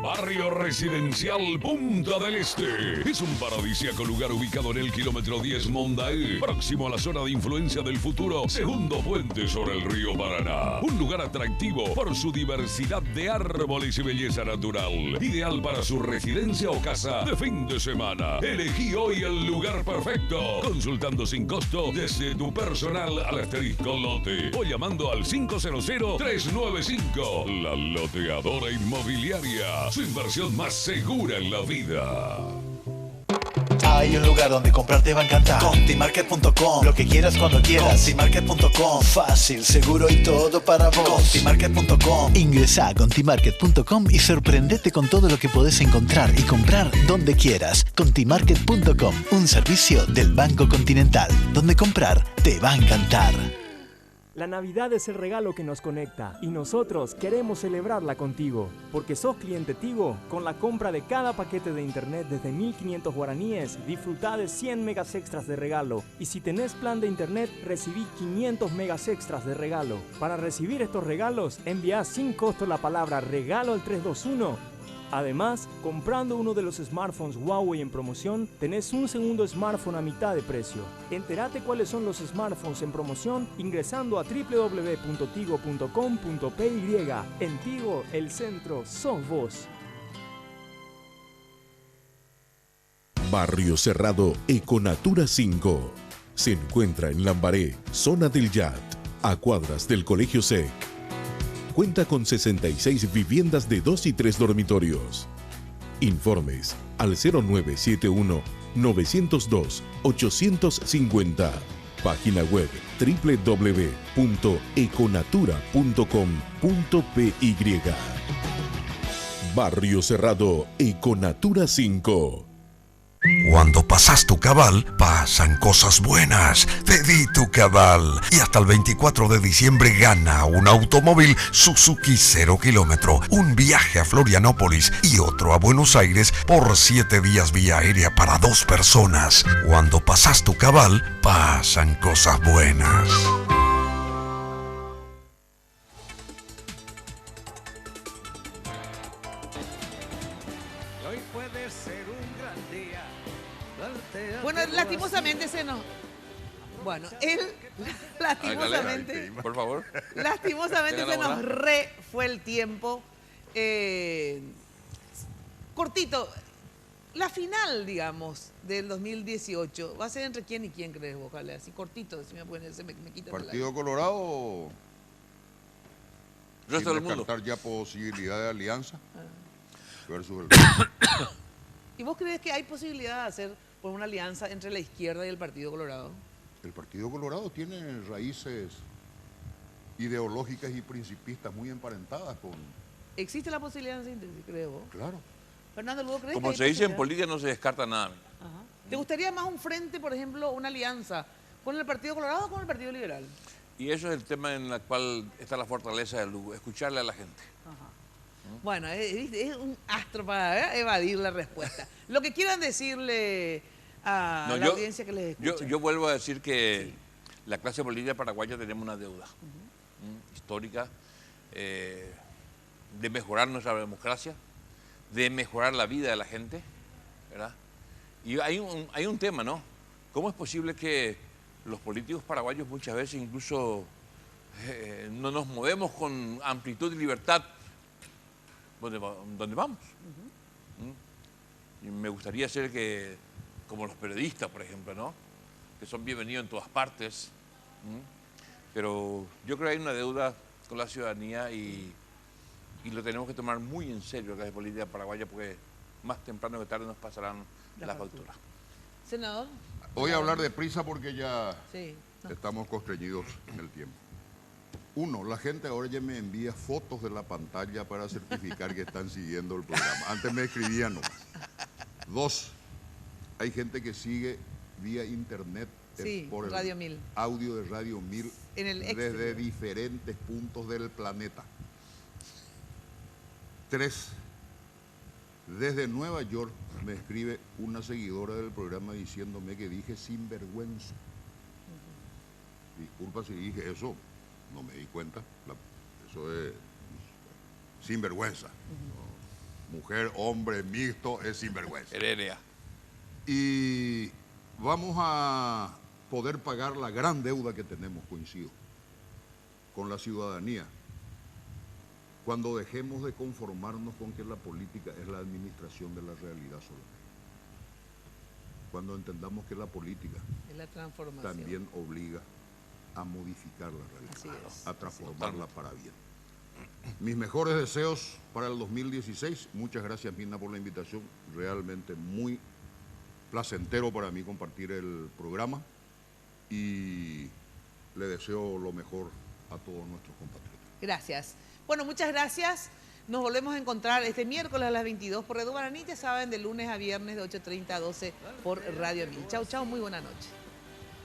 Barrio Residencial Punta del Este. Es un paradisíaco lugar ubicado en el kilómetro 10 Mondaé, próximo a la zona de influencia del futuro, segundo puente sobre el río Paraná. Un lugar atractivo por su diversidad de árboles y belleza natural. Ideal para su residencia o casa de fin de semana. Elegí hoy el lugar perfecto. Consultando sin costo desde tu personal al asterisco lote o llamando al 500-395. La Loteadora Inmobiliaria. Su inversión más segura en la vida. Hay un lugar donde comprar te va a encantar. Contimarket.com, lo que quieras cuando quieras. Contimarket.com, fácil, seguro y todo para vos. Contimarket.com. Ingresa a Contimarket.com y sorprendete con todo lo que podés encontrar y comprar donde quieras. Contimarket.com, un servicio del Banco Continental, donde comprar te va a encantar. La Navidad es el regalo que nos conecta y nosotros queremos celebrarla contigo. Porque sos cliente Tigo, con la compra de cada paquete de internet desde 1.500 guaraníes, disfrutá de 100 megas extras de regalo. Y si tenés plan de internet, recibí 500 megas extras de regalo. Para recibir estos regalos, envía sin costo la palabra regalo al 321. Además, comprando uno de los smartphones Huawei en promoción, tenés un segundo smartphone a mitad de precio. Entérate cuáles son los smartphones en promoción ingresando a www.tigo.com.py. En Tigo, el centro sos vos. Barrio Cerrado Econatura 5. Se encuentra en Lambaré, zona del Yat, a cuadras del Colegio SEC. Cuenta con 66 viviendas de 2 y 3 dormitorios. Informes al 0971-902-850. Página web www.econatura.com.py. Barrio Cerrado Econatura 5. Cuando pasas tu cabal, pasan cosas buenas. Pedí tu cabal y hasta el 24 de diciembre gana un automóvil Suzuki 0 kilómetro, un viaje a Florianópolis y otro a Buenos Aires por 7 días vía aérea para 2 personas. Cuando pasas tu cabal, pasan cosas buenas. Bueno, lastimosamente se nos... Bueno, él, lastimosamente... Por favor. Lastimosamente se nos fue el tiempo. Cortito, la final, digamos, del 2018, ¿va a ser entre quién y quién crees vos, Jale? Así cortito, si me pueden, me quitan Partido Colorado... Resto del mundo. Descartar ya posibilidad de alianza versus el... ¿Y vos crees que hay posibilidad de hacer por una alianza entre la izquierda y el Partido Colorado? El Partido Colorado tiene raíces ideológicas y principistas muy emparentadas con... ¿Existe la posibilidad de síntesis, creo vos? Claro. Fernando, ¿vos crees Como que se hay dice en posibilidad? política, no se descarta nada. Ajá. ¿Te gustaría más un frente, por ejemplo, una alianza con el Partido Colorado o con el Partido Liberal? Y eso es el tema en el cual está la fortaleza de Lugo, escucharle a la gente. Ajá. Bueno, es un astro para evadir la respuesta. Lo que quieran decirle a la audiencia que les escucha. Yo vuelvo a decir que la clase política paraguaya tenemos una deuda histórica de mejorar nuestra democracia, de mejorar la vida de la gente, ¿verdad? Y hay un tema, ¿no? ¿Cómo es posible que los políticos paraguayos muchas veces incluso no nos movemos con amplitud y libertad donde vamos? Y me gustaría ser que, como los periodistas, por ejemplo, ¿no? Que son bienvenidos en todas partes. Pero yo creo que hay una deuda con la ciudadanía y lo tenemos que tomar muy en serio la clase política paraguaya, porque más temprano que tarde nos pasarán las facturas. Senador. Voy a hablar deprisa porque ya estamos constreñidos en el tiempo. 1, la gente ahora ya me envía fotos de la pantalla para certificar que están siguiendo el programa. Antes me escribían nomás. 2, hay gente que sigue vía internet por el Radio 1000. Audio de Radio 1000 desde diferentes puntos del planeta. 3, desde Nueva York me escribe una seguidora del programa diciéndome que dije sinvergüenza. Disculpa si dije eso, no me di cuenta. Eso es sinvergüenza. Mujer, hombre, mixto, es sinvergüenza. Heredia. Y vamos a poder pagar la gran deuda que tenemos, coincido, con la ciudadanía, cuando dejemos de conformarnos con que la política es la administración de la realidad solamente. Cuando entendamos que la política es la transformación, también obliga a modificar la realidad, a transformarla para bien. Mis mejores deseos para el 2016. Muchas gracias, Mina, por la invitación. Realmente muy placentero para mí compartir el programa y le deseo lo mejor a todos nuestros compatriotas. Gracias. Bueno, muchas gracias. Nos volvemos a encontrar este miércoles a las 22 por Radio Guaraní, ya saben, de lunes a viernes de 8:30 a 12 por Radio 1000. Chau, chau, muy buena noche.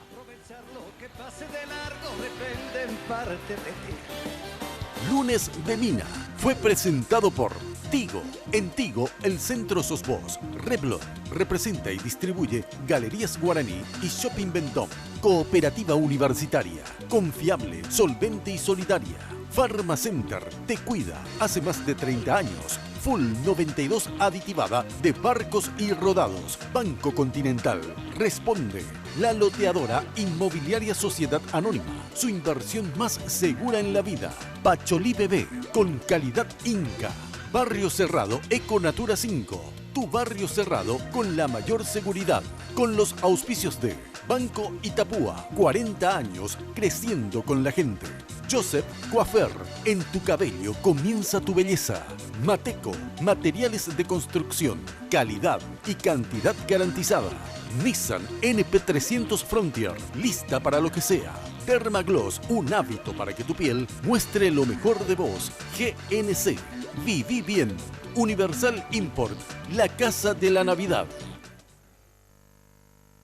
Aprovechar lo que pase de largo depende en parte de ti. Lunes de Mina fue presentado por Tigo. En Tigo, el centro sos vos. Reblot representa y distribuye Galerías Guaraní y Shopping Vendôme. Cooperativa Universitaria. Confiable, solvente y solidaria. Pharmacenter te cuida hace más de 30 años. Full 92 aditivada de barcos y rodados. Banco Continental. Responde. La loteadora Inmobiliaria Sociedad Anónima. Su inversión más segura en la vida. Pacholí Bebé. Con calidad Inca. Barrio Cerrado Econatura 5. Tu barrio cerrado con la mayor seguridad. Con los auspicios de Banco Itapúa. 40 años creciendo con la gente. Joseph Coafer, en tu cabello comienza tu belleza. Mateco, materiales de construcción, calidad y cantidad garantizada. Nissan NP300 Frontier, lista para lo que sea. Dermagloss, un hábito para que tu piel muestre lo mejor de vos. GNC, viví bien. Universal Import, la casa de la Navidad.